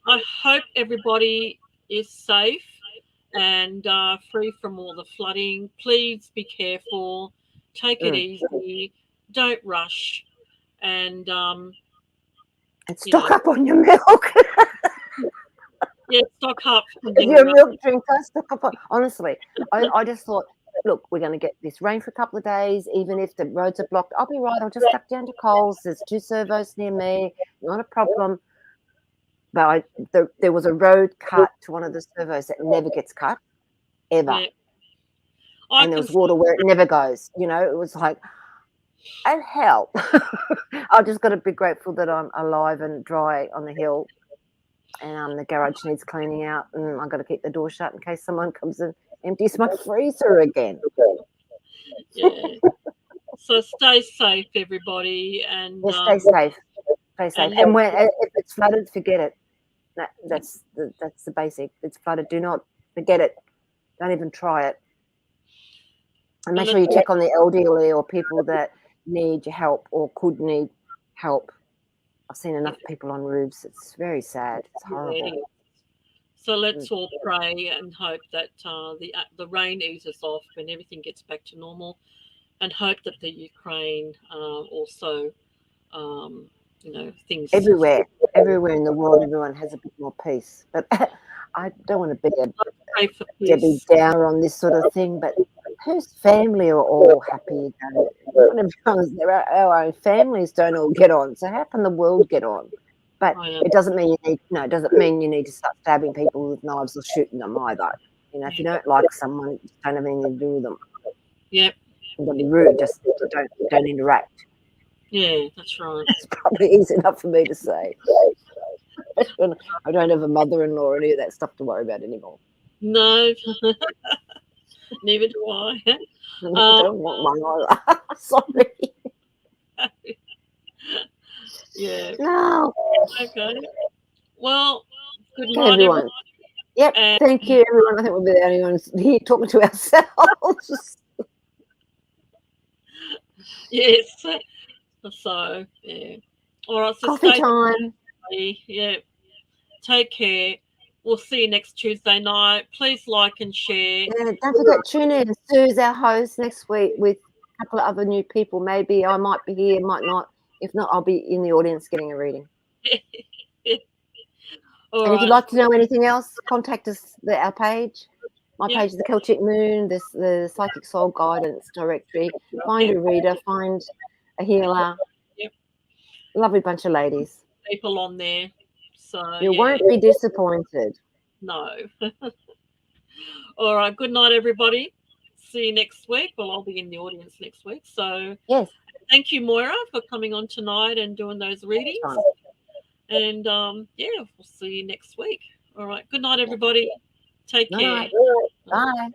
I hope everybody is safe and free from all the flooding. Please be careful. Take it easy. Don't rush, and stock up on your milk. Yeah, stock up. If you're a milk drinker, stock up. Honestly, I just thought, look, we're going to get this rain for a couple of days. Even if the roads are blocked, I'll be right. I'll just duck down to Coles. There's 2 servos near me. Not a problem. But there was a road cut to one of the servos that never gets cut, ever. Yeah. And there was water where it never goes. You know, it was like, oh, hell. I just got to be grateful that I'm alive and dry on the hill. and the garage needs cleaning out, and I've got to keep the door shut in case someone comes and empties my freezer again. Yeah. So stay safe, everybody, and Yeah, stay safe. Stay safe. And if it's flooded, forget it. That's the basic. It's flooded. Do not forget it. Don't even try it. And make sure you check on the elderly or people that need your help or could need help. I've seen enough people on roofs. It's very sad. It's horrible. So let's all pray and hope that the rain eases off and everything gets back to normal, and hope that the Ukraine also, things everywhere in the world, everyone has a bit more peace. But I don't want to be pray for Debbie peace. Downer on this sort of thing. But whose family are all happy? Our own families don't all get on. So how can the world get on? But it doesn't mean it doesn't mean you need to start stabbing people with knives or shooting them either. If you don't like someone, you just don't have anything to do with them. Yep. Don't be rude. Just don't interact. Yeah, that's right. It's probably easy enough for me to say. I don't have a mother-in-law or any of that stuff to worry about anymore. No, neither do I. I don't want one either. Sorry. Yeah. No. Okay. Well, good Okay, night, everyone. Yep. Thank you, everyone. I think we'll be the only ones here talking to ourselves. Yes. So, yeah. All right. So Coffee time. Yeah. Take care. We'll see you next Tuesday night. Please like and share. Yeah, don't forget, tune in. Sue's our host next week with a couple of other new people. Maybe I might be here, might not. If not, I'll be in the audience getting a reading. All and right. if you'd like to know anything else, contact us our page. My page is the Celtic Moon, the Psychic Soul Guidance Directory. Find a reader, find a healer. Yep. Lovely bunch of ladies. People on there. So you won't be disappointed. No. All right. Good night, everybody. See you next week. Well, I'll be in the audience next week. So yes. Thank you, Moira, for coming on tonight and doing those readings. And we'll see you next week. All right. Good night, everybody. Take care. Bye.